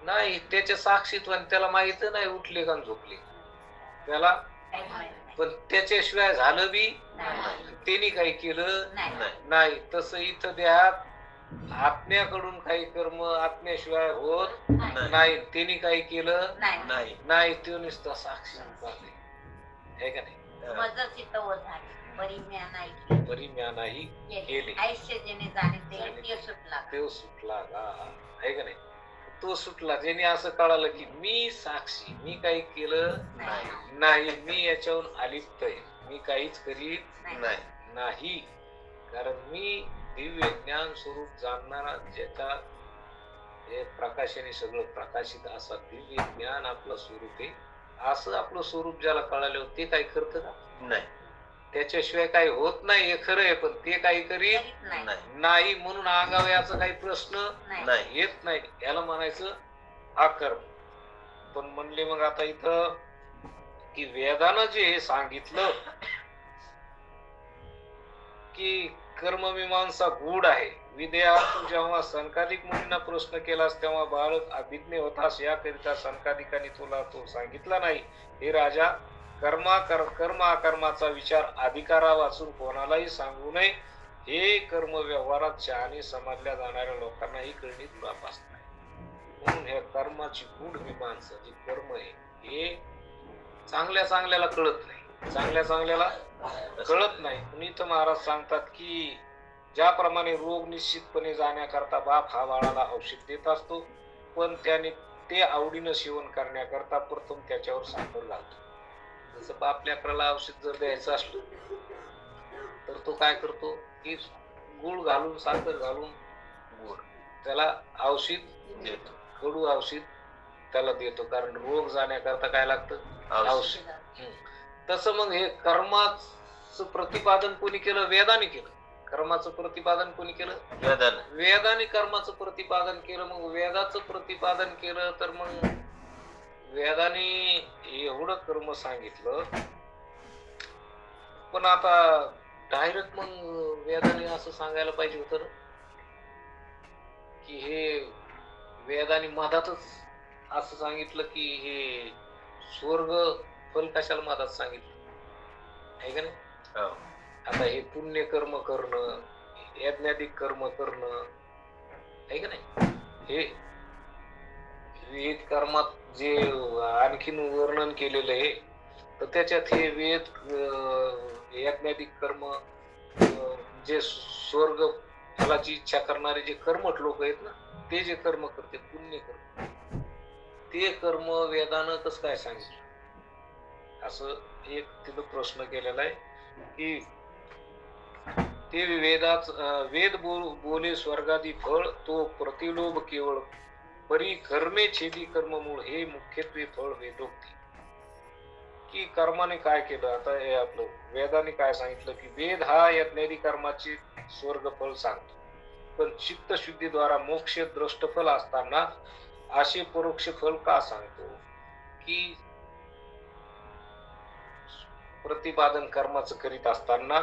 नाही. त्याच्या साक्षीत्वाने त्याला माहित नाही उठले का झोपले त्याला. पण त्याच्याशिवाय झालं बी त्यांनी काही केलं नाही. तसं इथं द्यात आत्म्याकडून काही कर्म आत्म्याशिवाय होत नाही. त्यांनी काही केलं नाही. तो नुसता साक्षी आहे का नाही? परिम्यानाही केले तो सुटला का? आहे का नाही? तो सुटला. ज्याने असं कळालं की मी साक्षी, मी काही केलं नाही, मी याच्याहून अलिप्त आहे, मी काहीच करीत नाही. कारण मी दिव्य ज्ञान स्वरूप जाणणारा, ज्याच्या हे प्रकाशाने सगळं प्रकाशित असा दिव्य ज्ञान आपलं स्वरूप आहे. असं आपलं स्वरूप ज्याला कळालं ते काही करत का? नाही. त्याच्याशिवाय काही होत नाही हे खरं आहे. पण ते काही करीत नाही. म्हणून अंगावयाचा काही प्रश्न येत नाही. याला म्हणायचं अकर्म. पण म्हणले मग आता इथं की वेदानं जे हे सांगितलं की कर्ममीमांसा गूढ आहे. विद्यार्थी जेव्हा सनकादिक मुनींना प्रश्न केलास तेव्हा बालक अभिज्ञ होतास, याकरिता सनकादिकांनी तुला तो सांगितला नाही. हे राजा, कर्म अकर्माचा विचार अधिकारा वाचून कोणालाही सांगू नये. हे कर्म व्यवहारात शहाणे समजल्या जाणाऱ्या लोकांनाही कळणे दुरापास्त नाही. म्हणून हे कर्माची गूढ मीमांसा जी कर्म आहे हे चांगल्याला कळत नाही. चांगल्याला कळत नाही. म्हणून इथं महाराज सांगतात की ज्याप्रमाणे रोग निश्चितपणे जाण्याकरता बाप हा बाळाला औषध देत असतो, पण त्याने ते आवडीनं सेवन करण्याकरता प्रथम त्याच्यावर साखर घालतो. जसं बाप लेकराला औषध जर द्यायचं असलं तर तो काय करतो की गुळ घालून साखर घालून त्याला औषध देतो, कडू औषध त्याला देतो. कारण रोग जाण्याकरता काय लागतं? औषध. तसं मग हे कर्माचं प्रतिपादन कोणी केलं? वेदाने केलं. कर्माचं प्रतिपादन कोणी केलं? वेदाने कर्माचं प्रतिपादन केलं. मग वेदाचं प्रतिपादन केलं तर मग वेदाने एवढं कर्म सांगितलं. पण आता डायरेक्ट मग वेदाने असं सांगायला पाहिजे होतं की हे वेदाने मधातच असं सांगितलं की हे स्वर्ग फल कशाला मधात सांगितलं, आहे का नाही? आता हे पुण्य कर्म करणं, यज्ञाधिक कर्म करणं, आहे का नाही? हे वेद कर्मात जे आणखीन वर्णन केलेलं आहे तर त्याच्यात हे वेद यज्ञाधिक कर्म जे स्वर्ग फलाची इच्छा करणारे जे कर्मठ लोक आहेत ना, ते जे कर्म करते पुण्य कर्म, ते कर्म वेदानं कसं काय सांगितलं? असं एक तिथं प्रश्न केलेला आहे की ते वेद बोले स्वर्गादी फळ, तो प्रतिलोभ केवळ परी कर्मे छेदी कर्म मूळ, हे मुख्यत्वे फळ वेदोक्ती. की कर्माने काय केलं. आता हे आपलं वेदाने काय सांगितलं की वेद हा यज्ञादी कर्माचे स्वर्ग फळ सांगतो, पण चित्तशुद्धीद्वारा मोक्ष दृष्टफल असताना असे परोक्ष फल का सांगतो की प्रतिपादन कर्माचं करीत असताना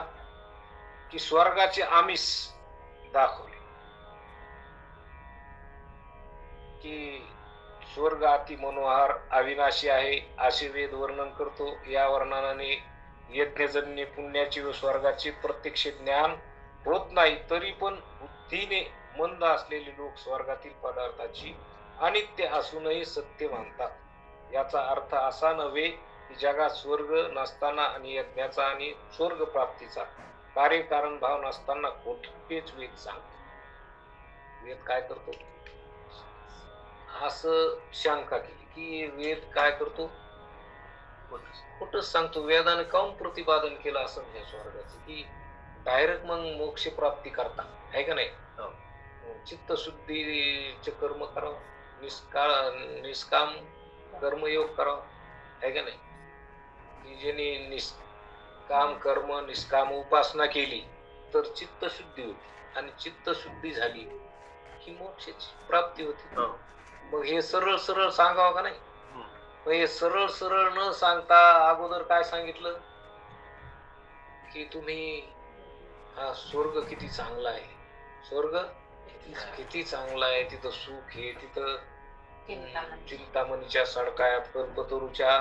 की स्वर्गाचे आमिष दाखवले की स्वर्ग अति मनोहर अविनाशी आहे असे वेद वर्णन करतो. या वर्णनाने यज्ञजन्य पुण्याची व स्वर्गाचे प्रत्यक्ष ज्ञान होत नाही, तरी पण बुद्धीने मंद असलेले लोक स्वर्गातील पदार्थाची अनित्य असूनही सत्य मानतात. याचा अर्थ असा नव्हे की जगात स्वर्ग नसताना आणि यज्ञाचा आणि स्वर्ग प्राप्तीचा कार्यकारण भाव नसताना कुठेच वेद सांगतो. वेद काय करतो असं शंका केली की वेद काय करतो, कुठंच सांगतो. वेदाने काऊन प्रतिपादन केलं असं म्हणजे स्वर्गाचं की डायरेक्ट मग मोक्ष प्राप्ती करता आहे का नाही. चित्तशुद्धीचे कर्म करावं, निष्काम कर्मयोग करावा आहे का नाही. की ज्यांनी निष्काम कर्म निष्काम उपासना केली तर चित्तशुद्धी होती आणि चित्तशुद्धी झाली की मोक्षाची प्राप्ती होती. मग हे सरळ सरळ सांगावं का नाही. मग हे सरळ सरळ न सांगता अगोदर काय सांगितलं की तुम्ही हा स्वर्ग किती चांगला आहे, स्वर्ग किती चांगला आहे, तिथं सुख आहे, तिथं चिंतामणीच्या सडकायात कल्पतरूच्या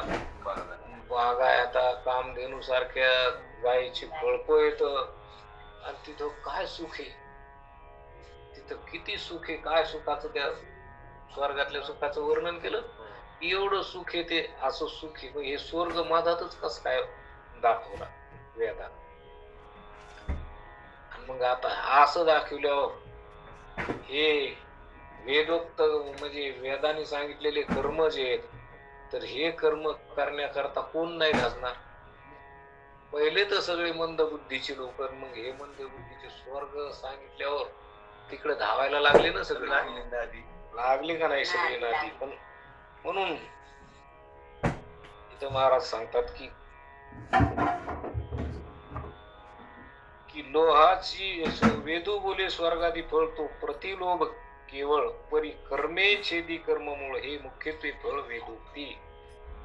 बागायत कामधेनू सारख्या गायीची फळपो येत आणि तिथं काय सुख आहे, तिथं किती सुख आहे, काय सुखाचं त्या स्वर्गातल्या सुखाचं वर्णन केलं. एवढं सुख आहे ते, असं सुख आहे. हे स्वर्ग मधातच कस काय दाखवला वेदात. मग आता असं दाखवल्यावर हे वेदोक्त म्हणजे वेदाने सांगितलेले कर्म जे आहेत तर हे कर्म करण्याकरता कोण नाही धाजणार. पहिले तर सगळे मंद बुद्धीचे लोक, मग हे मंद बुद्धीचे स्वर्ग सांगितल्यावर तिकडे धावायला लागले ना सगळे. लागले का नाही सगळे नादी. पण म्हणून इथं महाराज सांगतात की लोहाची वेदू बोले स्वर्गादी फळ तो प्रतिलोभ केवळ परी कर्मे छेदी कर्ममूळ हे मुख्यत्वे फळ वेदोक्ती.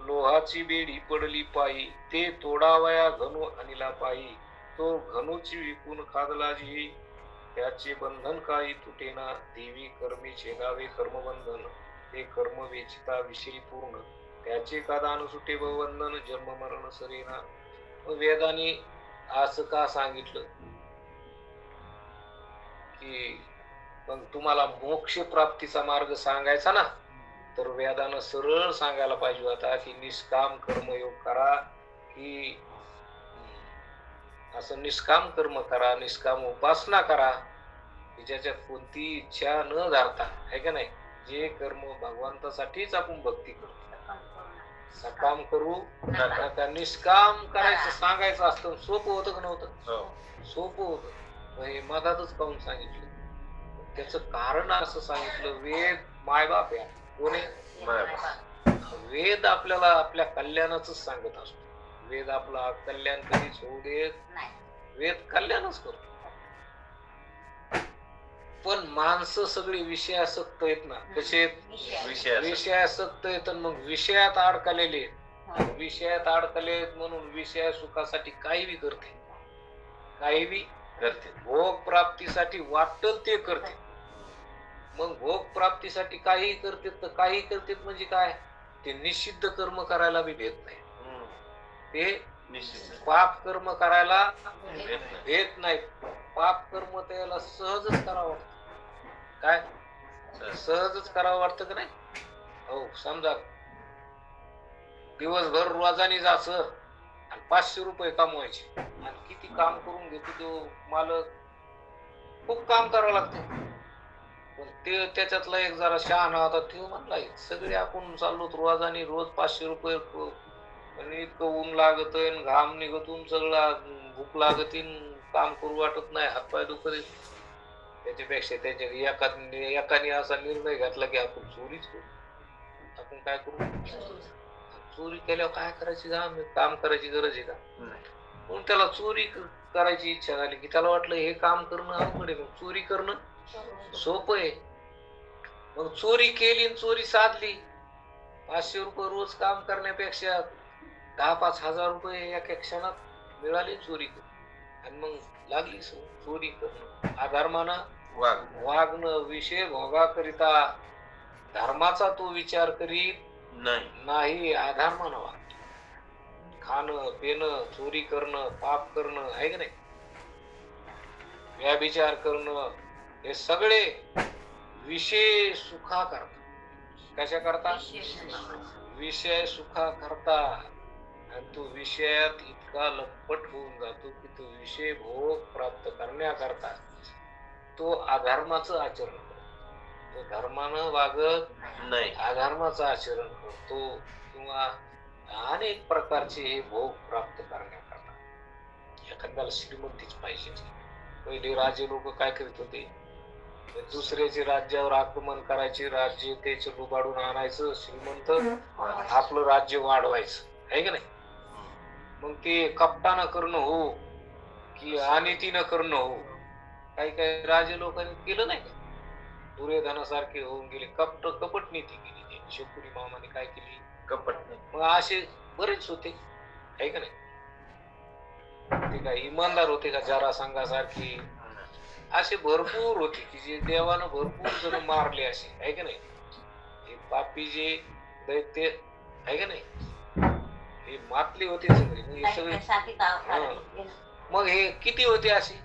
लोहाची बेडी पडली पायी ते तोडावया घनू अनिला पायी तो घनूची विकून खादला जी त्याचे बंधन काही तुटेना देवी कर्मी छेदावे कर्मबंधन ते कर्म वेचिता विषयी पूर्ण त्याचे कादान सुटे बंधन जन्म मरण सरेना. वेदाने असं का सांगितलं की मग तुम्हाला मोक्ष प्राप्तीचा मार्ग सांगायचा ना, तर वेदानं सरळ सांगायला पाहिजे होता की निष्काम कर्मयोग करा, की असं निष्काम कर्म करा, निष्काम उपासना करा की ज्याच्यात कोणती इच्छा न धरता आहे का नाही. जे कर्म भगवंतासाठीच आपण भक्ती करतो सकाम करू नका, निष्काम करायचं सांगायचं असतं. सोपं होतं का नव्हतं, सोपं होतं. हे मधातच काऊन सांगितलं, त्याच कारण असं सांगितलं. वेद मायबाप आहे, कोणी वेद आपल्याला आपल्या कल्याणाच सांगत असतो. वेद आपला कल्याण कधीच होऊ देत, वेद कल्याणच करतो. पण माणसं सगळी विषयासक्त आहेत ना. कसे विषयासक्त आहेत, मग विषयात अडकलेले विषयात अडकले म्हणून विषया सुखासाठी काही बी करते, काही बी करते. भोग प्राप्तीसाठी वाटल ते करते. मग भोग प्राप्तीसाठी काही करते तर काही करते म्हणजे काय, ते निषिद्ध कर्म करायला बी भेट नाही. ते पाप कर्म करायला भेट नाही. पाप कर्म त्याला सहजच करावं वाटतं. काय सहजच करावं वाटतं का नाही. हो, समजा दिवसभर रोजानी जायचं आणि 500 रुपये कमवायचे आणि किती काम करून घेतो तो मालक, खूप काम करावं लागतं. पण ते त्याच्यातला एक जरा शहाणा होता, ते म्हणला सगळे आपण चाललो रोजानी रोज 500 रुपये आणि इतकं ऊन लागत घाम निघतून सगळं भूक लागत काम करू वाटत नाही, हातपाय दुखत. त्याच्यापेक्षा त्याच्या एकाने असा निर्णय घेतला की आपण चोरीच करू. आपण काय करू, चोरी केल्यावर काय करायची काम करायची गरज आहे का? नाही. म्हणून त्याला चोरी करायची इच्छा झाली की त्याला वाटलं हे काम करणं अवघड आहे, मग चोरी करणं सोपं आहे. मग चोरी केली आणि चोरी साधली. 500 रुपये रोज काम करण्यापेक्षा 10-5 हजार रुपये एका क्षणात मिळाली चोरी करून, आणि मग लागली चोरी करणं. अधर्मानं वागणं, विषय भोगाकरिता धर्माचा तो विचार करीत नाही, अधर्मानं वागतो. खाणं पिणं, चोरी करणं, पाप करणं आहे का नाही, व्यभिचार करणं, हे सगळे विषय सुखा करता. कशा करता? विषय सुखा करता. आणि तो विषयात इतका लपट होऊन जातो की तो विषय भोग प्राप्त करण्याकरता तो अधर्माचं आचरण करतो. तो धर्मानं वागत नाही, अधर्माचं आचरण करतो, किंवा अनेक प्रकारचे हे भोग प्राप्त करण्याकरता. एखाद्याला श्रीमंतीच पाहिजे. पहिले राजे लोक काय करीत होते? दुसऱ्याचे राज्यावर आक्रमण करायचे, राज्य त्याचे लुबाडून आणायचं, श्रीमंत आपलं राज्य वाढवायचं, आहे का नाही? मग ते कपटानं करणं हो की अनितीनं करणं हो, काही काही राजे लोकांनी केलं नाही का? दुर्योधनासारखे होऊन गेले, कपट नीती केली त्यांनी. शकुनी मामाने काय केली? कपट. मग असे बरेच होते, आहे का नाही? ते काय इमानदार होते का? जरासंघासारखी असे भरपूर होते की जे देवानं भरपूर जण मारले असे, आहे का नाही? हे पापी जे दैत्य, आहे का नाही, हे मातली होते सगळे. मग हे किती होते असे?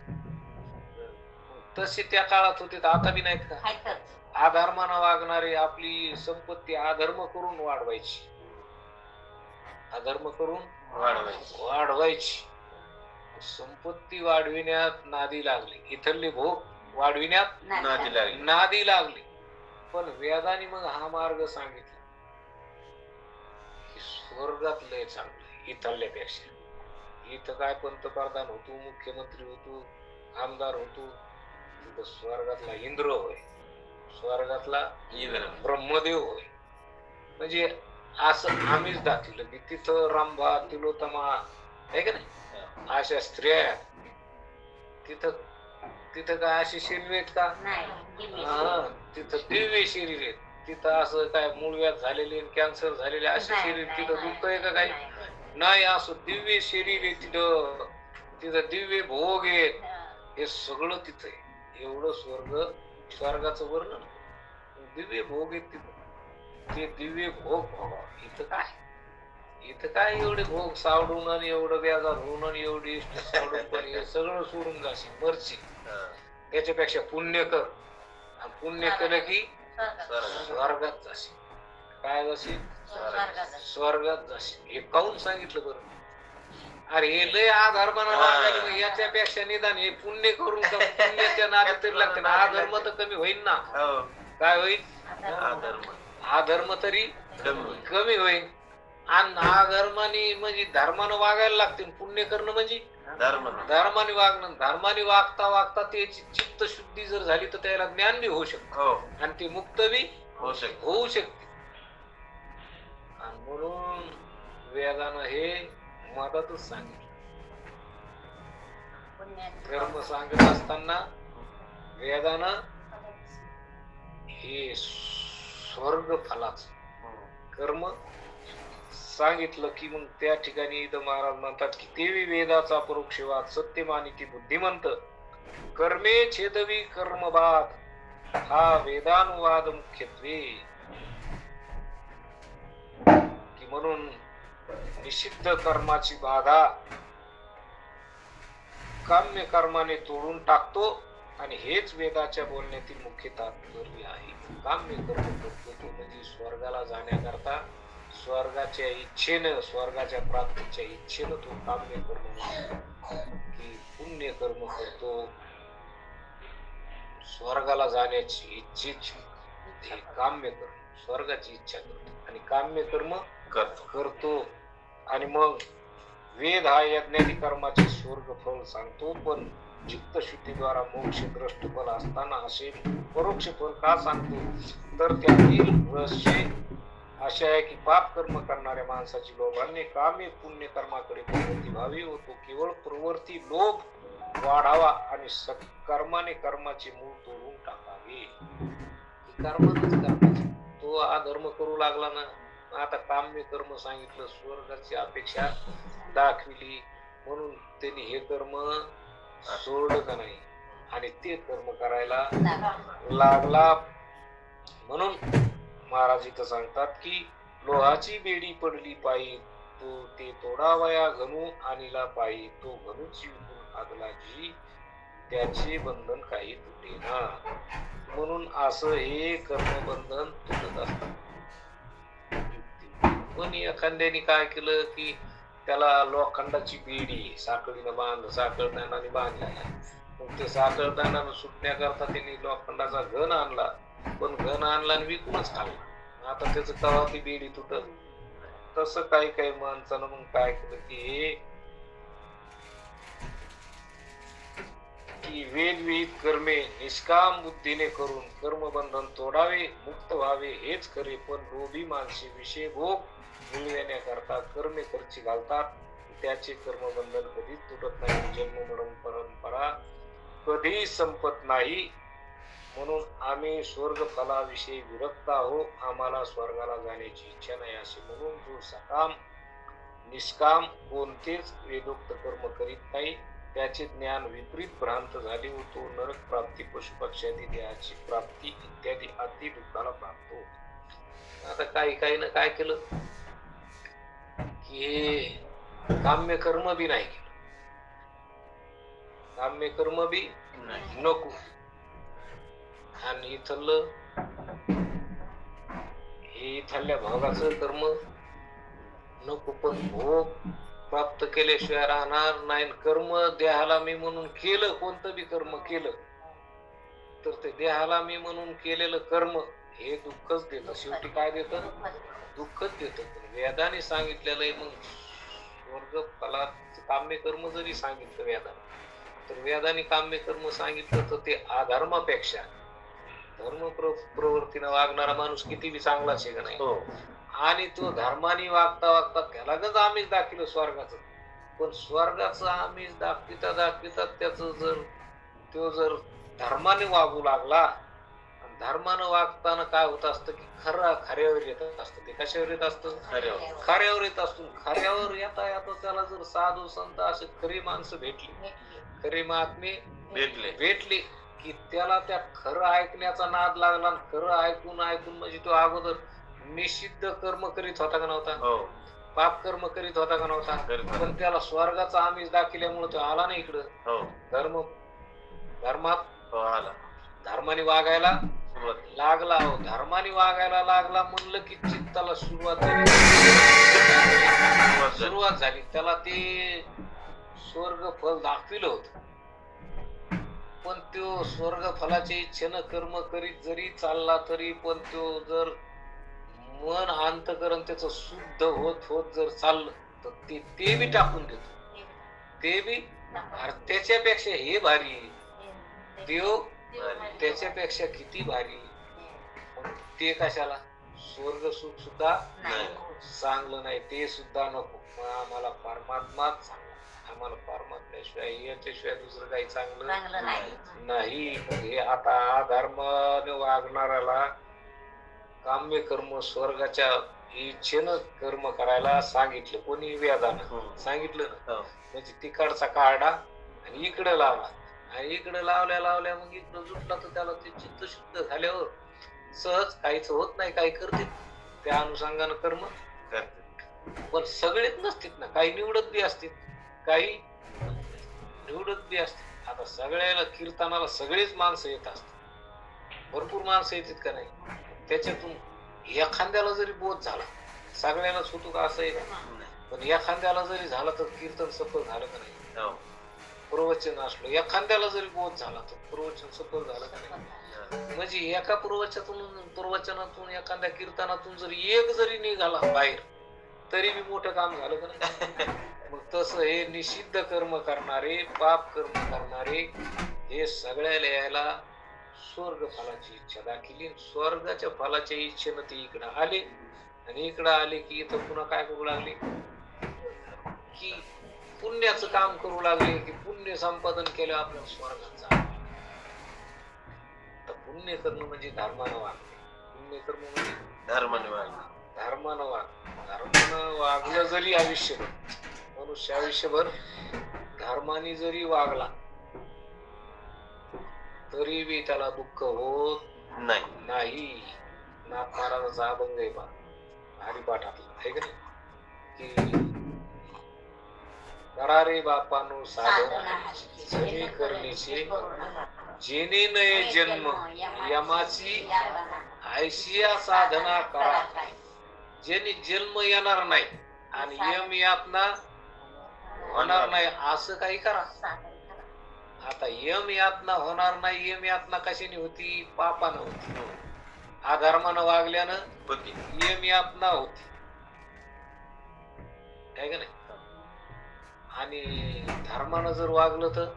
तसे त्या काळात होते, तर आता बी नाहीत का? अधर्मानं वागणारे आपली संपत्ती अधर्म करून वाढवायची, अधर्म करून वाढवायची. संपत्ती वाढविण्यात नादी लागली, इथले भोग वाढविण्यात नादी लागली. पण वेदाने मग हा मार्ग सांगितला की स्वर्गात लय चांगलं इथल्यापेक्षा. इथं काय पंतप्रधान होतो, मुख्यमंत्री होतो, आमदार होतो, तिथं स्वर्गातला इंद्र होय, स्वर्गातला ब्रह्मदेव होय. म्हणजे असं आम्हीच दाखवलं की तिथं रंभा तिलोत्तमा, आहे का नाही, अशा स्त्रिया. तिथं काय अशी शरीर आहेत का? तिथं दिव्य शरीर आहेत. तिथं असं काय मूळव्याध झालेले, कॅन्सर झालेले असे शरीर तिथं दुःख आहे का? काही नाही. असं दिव्य शरीर आहे तिथं, तिथं दिव्य भोग आहेत, हे सगळं तिथं आहे. एवढं स्वर्गाचं वर्णन, दिव्य भोग आहेत तिथं. ते दिव्य भोग भोगा. इथं काय एवढे भोग सावडून आणि एवढं व्याजार होऊन आणि एवढी इष्ट सावडून, पण हे सगळं सोडून जाशील, मरशील. त्याच्यापेक्षा पुण्य कर, आणि पुण्य केलं की स्वर्गात जाशील. काय जाशील? स्वर्गात जाशील. हे काहून सांगितलं बरं? अरे हे लय अधर्मानं वागायला, मग याच्यापेक्षा निदान हे पुण्य करून पुण्याच्या नादी तरी लागते ना. अधर्म तर कमी होईल ना. काय होईल? अधर्म तरी कमी होईल. आणि अधर्माने म्हणजे धर्मानं वागायला लागते. पुण्य करणं म्हणजे धर्माने वागणं. धर्माने वागता वागता त्याची चित्त शुद्धी जर झाली तर त्याला ज्ञान बी होऊ शकतं, आणि ते मुक्त बी होऊ शकते. आणि म्हणून वेदानं हे मदतच सांगितलं. कर्म सांगत असताना वेदानं हे स्वर्ग फलाचं कर्म सांगितलं की मग त्या ठिकाणी इथं महाराज म्हणतात की देवी वेदाचा परोक्षवाद सत्य मानिती बुद्धिमंत कर्मे छेदवी कर्मवाद हा वेदानुवाद मुख्यत्वे. की म्हणून निषिद्ध कर्माची बाधा काम्य कर्माने तोडून टाकतो, आणि हेच वेदाच्या बोलण्यातील मुख्य तात्पर्य आहे. काम्य कर्म करतो तो म्हणजे स्वर्गाला जाण्याकरता स्वर्गाच्या इच्छेनं, स्वर्गाच्या प्राप्तीच्या इच्छेनं तो काम्य कर्म की पुण्य कर्म करतो. स्वर्गाला जाण्याची इच्छेची काम्य कर्म, स्वर्गाची इच्छा करतो आणि काम्य कर्म करतो. आणि मग वेद हा यज्ञादी कर्माचे स्वर्ग फळ सांगतो, पण चित्त शुद्धीद्वारा मोक्ष द्रष्ट फल असताना असे परोक्ष फल का सांगतो? तर त्यातील रहस्य अशी आहे की पाप कर्म करणाऱ्या माणसाची लोभाने कामे पुण्य कर्माकडे प्रवृत्ती व्हावी व तो केवळ प्रवृत्ती लोभ वाढावा आणि सत्कर्माने कर्माचे मूळ तोडून टाकावे. कर्मच करायचे. तो अधर्म करू लागला ना, आता काम्य कर्म सांगितलं, स्वर्गाची अपेक्षा दाखविली, म्हणून त्यांनी हे कर्म सोडलं का नाही आणि ते कर्म करायला लागला. म्हणून महाराज इथं सांगतात की लोहाची बेडी पडली पायी तो ते तोडावया घनू आणिला पायी तो घनूची विकून आगला जी त्याचे बंधन काही तुटेना. म्हणून असं हे कर्मबंधन तुटत असत. पण एखाद्याने काय केलं की त्याला लोखंडाची बेडी साखळीनं साखळदानाने बांधलेला, मग ते साखळदानानं सुटण्याकरता त्यांनी लोखंडाचा घन आणला, पण घन आणला आणि विकूनच खाल्ला. आता त्याचं कवा ती बेडी तुटत. तसं काही काही माणसानं मग काय केलं की वेदविहित कर्मे निष्काम बुद्धीने करून कर्मबंधन तोडावे, मुक्त व्हावे हेच खरे. पण लोभी माणसे विषय भोग मिळवण्याकरता कर्मे खर्ची घालतात, त्याचे कर्मबंधन कधीच तुटत नाही. जन्म मरण परंपरा कधी संपत नाही. म्हणून आम्ही स्वर्ग फलाविषयी विरक्त आहो, आम्हाला स्वर्गाला जाण्याची इच्छा नाही असे म्हणून जो सकाम निष्काम कोणतेच वेदोक्त कर्म करीत नाही, त्याचे ज्ञान विपरीत भ्रांत झाले व तो नरक प्राप्ती, पशुपक्षादी देहाची प्राप्ती इत्यादी अति दुःखाला प्राप्त होतो. आता काही काही ना काय केलं की काम्य कर्म बी नाही केलं, काम्य कर्म बी नको, आणि इथलं हे इथल्या भोगाचं कर्म नको, पण भोग प्राप्त केल्याशिवाय राहणार नाही. कर्म देहाला मी म्हणून केलं, कोणतं बी कर्म केलं तर ते देहाला मी म्हणून केलेलं कर्म हे दुःखच देतं. शेवटी काय देतं? दुःखच देतं. पण वेदाने सांगितलेलं मग स्वर्ग फलात काम्य कर्म जरी सांगितलं वेदाने, तर वेदाने काम्य कर्म सांगितलं तर ते अधर्मापेक्षा धर्म प्रवृत्तीनं वागणारा माणूस किती बी चांगलाच आहे का नाही. आणि तो धर्माने वागता वागता त्याला गज आमिष दाखिलं स्वर्गाचं, पण स्वर्गाचं आमिष दाखविता दाखविता त्याचं जर धर्माने वागू लागला, आणि धर्मानं वागताना काय होत असतं की खऱ्यावर येत असतं. ते कशावर येत असतं? खऱ्यावर येत असतो. खऱ्यावर येता येता त्याला जर साधू संत असे खरी माणसं भेटली, खरे महात्मे भेटले की त्याला त्या खरं ऐकण्याचा नाद लागला. खरं ऐकून ऐकून म्हणजे तो अगोदर निषिद्ध कर्म करीत होता का नव्हता, पाप कर्म करीत होता का नव्हता, पण त्याला स्वर्गाचा आमिष दाखिल्यामुळे तो आला नाही इकडं. धर्मात आला, धर्माने वागायला लागला. धर्माने वागायला लागला म्हणलं की चित्ताला सुरुवात झाली. त्याला ते स्वर्ग फल दाखविलं होत, पण तो स्वर्ग फलाच्या इच्छेनं कर्म करीत जरी चालला तरी पण तो जर मन अंतकरण त्याचं शुद्ध होत होत जर चाललं तर ते बी टाकून देतो. ते बी त्याच्यापेक्षा हे भारी, देव त्याच्यापेक्षा किती भारी. ते कशाला? स्वर्ग सुख सुद्धा चांगलं नाही, ते सुद्धा नको. आम्हाला परमात्माच चांगला, आम्हाला परमात्म्याशिवाय याच्याशिवाय दुसरं काही चांगलं नाही. हे आता धर्माने वागणाऱ्याला काम्य कर्म स्वर्गाच्या इच्छेनं कर्म करायला सांगितलं. कोणी? वेदानं सांगितलं ना. म्हणजे तिकडचा काढा आणि इकडे लावला, आणि इकडे लावल्या मग इकडं जुटला तर त्याला ते चित्त शुद्ध झाल्यावर सहज काहीच होत नाही. काही करतील त्या अनुषंगानं कर्म करतील, पण सगळेच नसतील ना, काही निवडत बी असतील, काही निवडत बी असतील. आता सगळ्याला कीर्तनाला सगळेच माणसं येत असतात, भरपूर माणसं येतात का नाही. त्याच्यातून एखाद्याला जरी बोध झाला, सगळ्यालाच होतो का असं आहे का? पण एखाद्याला जरी झाला तर कीर्तन सफल झालं का नाही. प्रवचन असलो एखाद्याला जरी बोध झाला तर प्रवचन सफल झालं का नाही. म्हणजे एका प्रवचनातून एखाद्या कीर्तनातून जरी एक जरी निघाला बाहेर तरी बी मोठं काम झालं का नाही. मग तसं हे निषिद्ध कर्म करणारे, पाप कर्म करणारे हे सगळ्याला यायला स्वर्ग फलाची इच्छा दाखिली. स्वर्गाच्या फलाच्या इच्छेनं ते इकडे आले आणि इकडं आले की इथं पुन्हा काय करू लागले की पुण्याचं काम करू लागले की पुण्य संपादन केलं आपल्या स्वर्गात जावं. तर पुण्य करणं म्हणजे धर्मानं वागणे. पुण्य करणं म्हणजे धर्माने वागणं. धर्मानं वागलं जरी आयुष्यभर, मनुष्य आयुष्यभर धर्माने जरी वागला तरी बी त्याला दुःख होत नाही. नाथ महाराजाचा अभंग आहे पहा हरिपाठातला, आहे का नाही, की करा रे बापानो साधना जनी करणीचे जेणे नये जन्म यमाची आयशिया साधना करा. ज्याने जन्म येणार नाही आणि यम यातना होणार नाही असं काही करा. आता यम यातना होणार नाही, यम यातना कशाने होती? पापानं होती. अधर्मानं वागल्यानं होती. यम यातना होती, आहे का नाही? आणि धर्मानं जर वागलं तर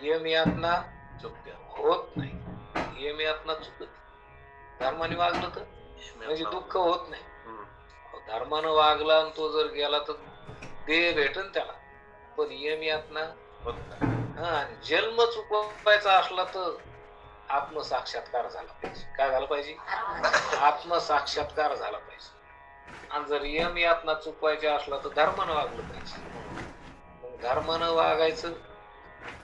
यम यातना चुकत्या. होत नाही. यम यातना चुकत. धर्माने वागलं तर म्हणजे दुःख होत नाही. धर्मानं वागला आणि तो जर गेला तर देह भेटन त्याला, पण यम यातना होत नाही. जन्म चुकवायचा असला तर आत्मसाक्षात्कार झाला पाहिजे. काय झालं पाहिजे? आत्मसाक्षात्कार झाला पाहिजे. आणि जर यम यातना चुकवायचा असला तर धर्मानं वागलं पाहिजे. मग धर्मानं वागायचं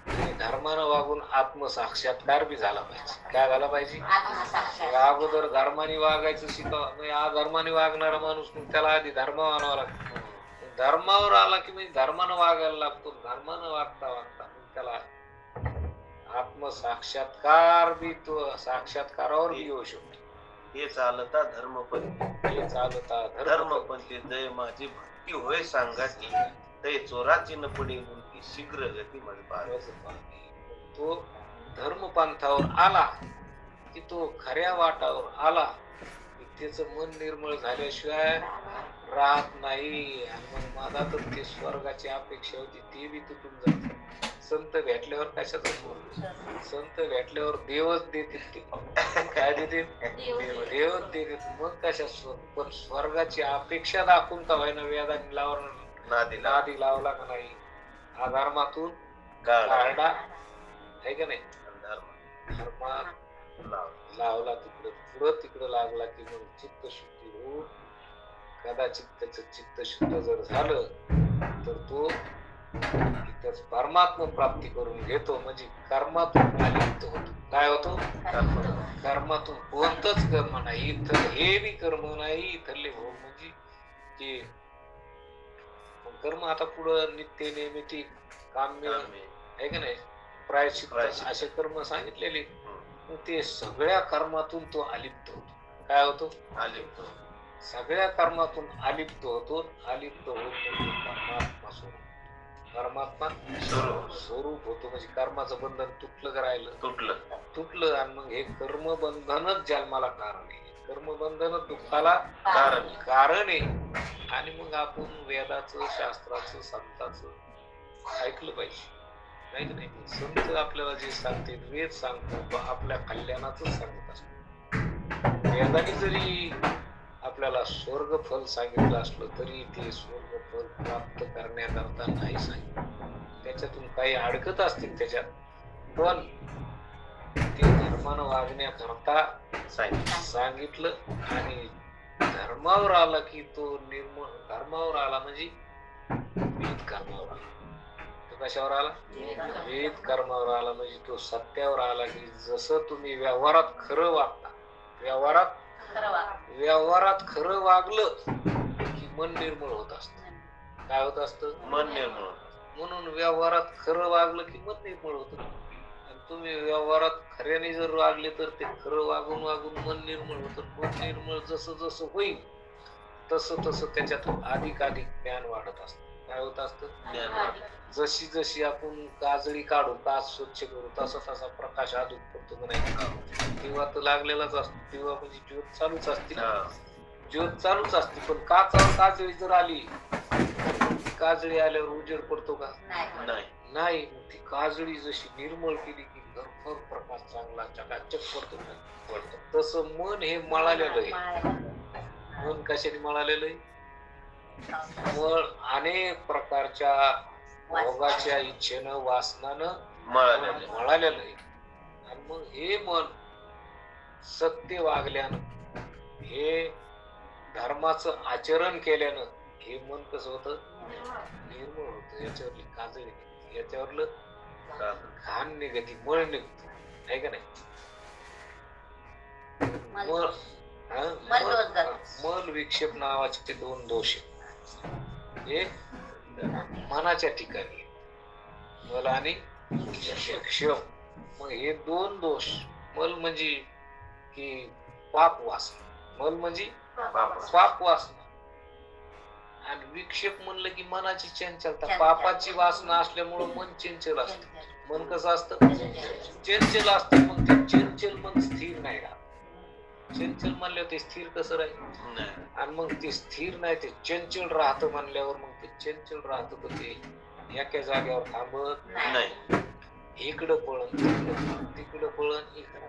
आणि धर्मानं वागून आत्मसाक्षात्कार बी झाला पाहिजे. काय झाला पाहिजे? अगोदर धर्माने वागायचं शिकावं. म्हणजे अधर्माने वागणारा माणूस मग त्याला आधी धर्म मानावा लागतो. धर्मावर आला की म्हणजे धर्मानं वागायला लागतो. धर्मानं वागता वागता मग त्याला आत्मसाक्षात्कार बी तो साक्षात्कारावर बी येऊ शकतो. हे चालता धर्मपंथी. हे चालता धर्मपंथी जय माझी भक्ती होय सांगाची, ते चोराची न पडे मुलगी शीघ्र गती मध्ये. तो धर्मपंथावर आला की तो खऱ्या वाटावर आला की त्याचं मन निर्मळ झाल्याशिवाय राहत नाही. आणि मग माझा तर ते स्वर्गाची अपेक्षा होती ती बी तुटून जाते. संत भेटल्यावर कशाच बोल? संत भेटल्यावर देवच देतील. ते काय देतील? देवच देतील. मग कशा पण स्वर्गाची अपेक्षा दाखवून का व्हायना वेदाने नादी लावला का नाही? अधर्मातून काढा, आहे का नाही? धर्मात लावला तिकडं पुढं तिकडं लागला की मग चित्त शुद्धी होऊन कदाचित त्याच चित्त शुद्ध जर झालं तर तो तिथंच परमात्मा प्राप्ती करून घेतो. म्हणजे कर्मातून अलिप्त होतो. काय होतो? कर्मातून कोणतंच कर्म नाही. इथं हे बी कर्म नाही, इथले हो म्हणजे की कर्म आता पुढं नित्य नैमित्तिक काम्य, आहे का नाही, प्रायश्चित्त असे कर्म सांगितलेले. ते सगळ्या कर्मातून तो अलिप्त होतो. काय होतो? अलिप्त. सगळ्या कर्मातून अलिप्त होतो. अलिप्त होत म्हणजे परमात्मा स्वरूप. परमात्मा स्वरूप होतो म्हणजे कर्माचं बंधन तुटलं आणि मग हे कर्म बंधनच जन्माला कारण आहे. कर्मबंधनच दुःखाला कारण आहे. आणि मग आपण वेदाचं, शास्त्राचं, संताचं ऐकलं पाहिजे, नाही की नाही? संत आपल्याला जे सांगते, वेद सांगतो, तो आपल्या कल्याणाच सांगत असतो. वेदाने जरी आपल्याला स्वर्ग फल सांगितलं असलं तरी ते स्वर्ग फल प्राप्त करण्याकरता नाही सांगितलं. त्याच्यातून काही अडकत असतील त्याच्यात, पण ते धर्मानं वागण्याकरता सांगितलं. आणि धर्मावर आला की तो निर्मळ, धर्मावर आला म्हणजे वेद कर्मावर आला. तो कशावर आला? वेद कर्मावर आला म्हणजे तो सत्यावर आला. की जसं तुम्ही व्यवहारात खरं वागता, व्यवहारात खरं वागलं की मन निर्मळ होत असतं. काय होत असतं? मन निर्मळ. म्हणून व्यवहारात खरं वागलं की मन निर्मळ होतं. आणि तुम्ही व्यवहारात खऱ्याने जर वागले तर ते खरं वागून वागून मन निर्मळ होतं. मन निर्मळ जसं जसं होईल तसं तसं त्याच्यातून अधिक ज्ञान वाढत असतं. काय होत असतं? जशी जशी आपण काजळी काढू, काच स्वच्छ करू, तसा तसा प्रकाश अजून पडतो का नाही? दिवा तर लागलेलाच असतो. दिवा म्हणजे ज्योत चालूच असते, ज्योत चालूच असते. पण काचावर काजळी जर आली, काजळी आल्यावर उजेड पडतो का? नाही. ती काजळी जशी निर्मळ केली की भरपूर प्रकाश चांगला चकाचक पडतो. तसं मन हे मळालेलं आहे. मन कशाने मळालेलं आहे? मळ अनेक प्रकारच्या भोगाच्या इच्छेनं वासनानं मळालेलं आहे. आणि मग हे मन सत्य वागल्यानं, हे धर्माचं आचरण केल्यानं हे मन कसं होतं? निर्मळ होतं. याच्यावरली काजळी निघते, याच्यावरलं घाण निघते, मळ निघतो, आहे का नाही? मळ मल विक्षेप नावाचे 2 दोष आहेत. एक मनाच्या ठिकाणी मल आणि विक्षेप. मग हे 2 दोष, मल म्हणजे की पाप वासना, मल म्हणजे पाप वासना, आणि विक्षेप म्हणलं की मनाची चंचलता. पापाची वासना असल्यामुळं मन चंचल असतं. मन कसं असतं? चंचल असतं. मग ते चंचल मन स्थिर नाही राहत. चंचल म्हणल्यावर ते स्थिर कसं राहील? आणि मग ते स्थिर नाही, ते चंचल राहतं म्हणल्यावर मग ते चंचल राहतं तर ते एका जागेवर थांबत नाही. इकडं पळण तिकडं पळण, इकडं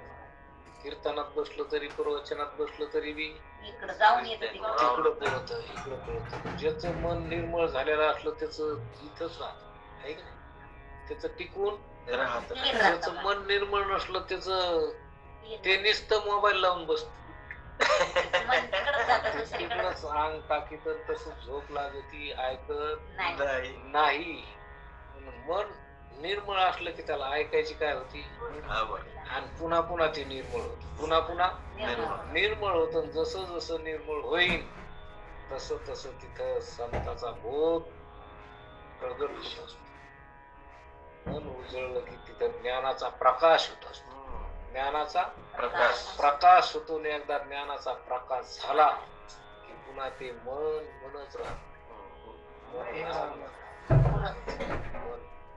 कीर्तनात बसलो तरी, प्रवचनात बसलो तरी बी तिकडं पळत, इकडं पळत. ज्याचं मन निर्मळ झालेलं असलं त्याचं इथंच राहत, आहे का नाही? त्याचं टिकून राहत. ज्याचं मन निर्मळ नसलं त्याचं ते नुसतं मोबाईल लावून बसत, तिकडच अंग टाकीत, तसं झोप लागती, ऐकत नाही. मन निर्मळ असलं की त्याला ऐकायची काय होती? आणि पुन्हा पुन्हा ते निर्मळ होत, पुन्हा पुन्हा निर्मळ होत. जसं जसं निर्मळ होईल तसं तसं तिथं संताचा बोध प्रगट होत असतो. मन उजळलं की तिथं ज्ञानाचा प्रकाश होत असतो. ज्ञानाचा प्रकाश होतो. एकदा ज्ञानाचा प्रकाश झाला की पुन्हा ते मनच राहत.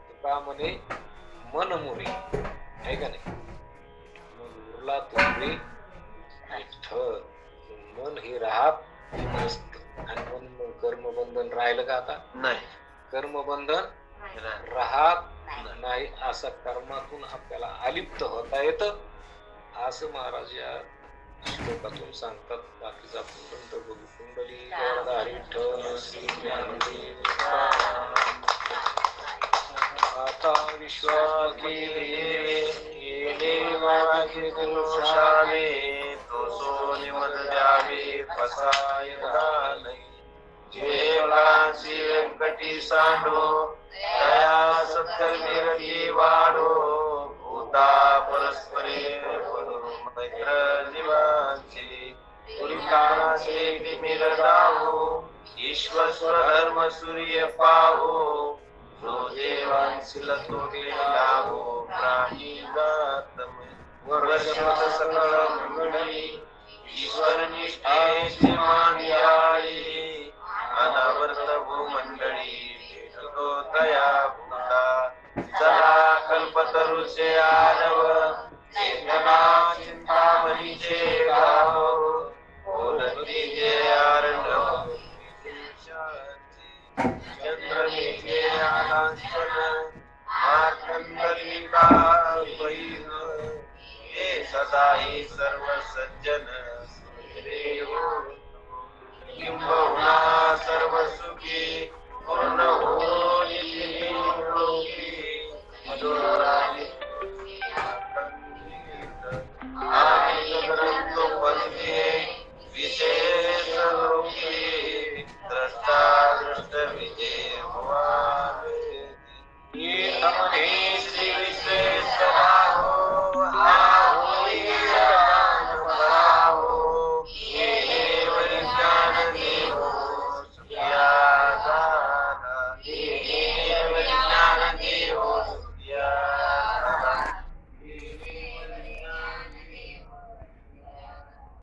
तुका म्हणे मन मुरे, आहे का नाही? मन उरला तुरे विठ्ठल. मन हे राहत नसतं. आणि मन कर्मबंधन राहिलं का? आता नाही. कर्मबंधन राहत नाही. असं कर्मातून आपल्याला अलिप्त होता येतं, असं महाराज या श्लोकातून सांगतात. बाकीचा पूर्ण बघू. कुंडली वरदारी विठ्ठल श्री ज्ञानदेव. आता विश्वास केले वागे दोषावे, तो सोनी मद द्यावे फसाय नाही. जेवळाची व्यंकटी सांडो, दया सत्कर्मी रती वाढो. भूता परस्परे मैत्र जीवांचे, पुरिकानाचे तिमिर राहो. ईश्वर धर्म सूर्य पाहो, जो देवांशी लतोटे लाभो. प्राणी जातमय वर्षमत सकळ मंगळी, ईश्वर निष्ठेची मानियाळी. अनावर्त भूमंडळी भेटतो तया भूता. चला कल्पतरुचे आरव, चेतना चिंतामणीचे गाव. बोलती जे आरंभ चंद्रमेघे आलांचन, मार्कंडलिका पैन. हे सदाही सर्व सज्जन किंबहुना सर्व सुखी पूर्ण होई लोकी. मधुराने आणि ग्रंथोपदे विशेष लोकी. द्रष्टा दृष्ट विजय व्हावे. श्री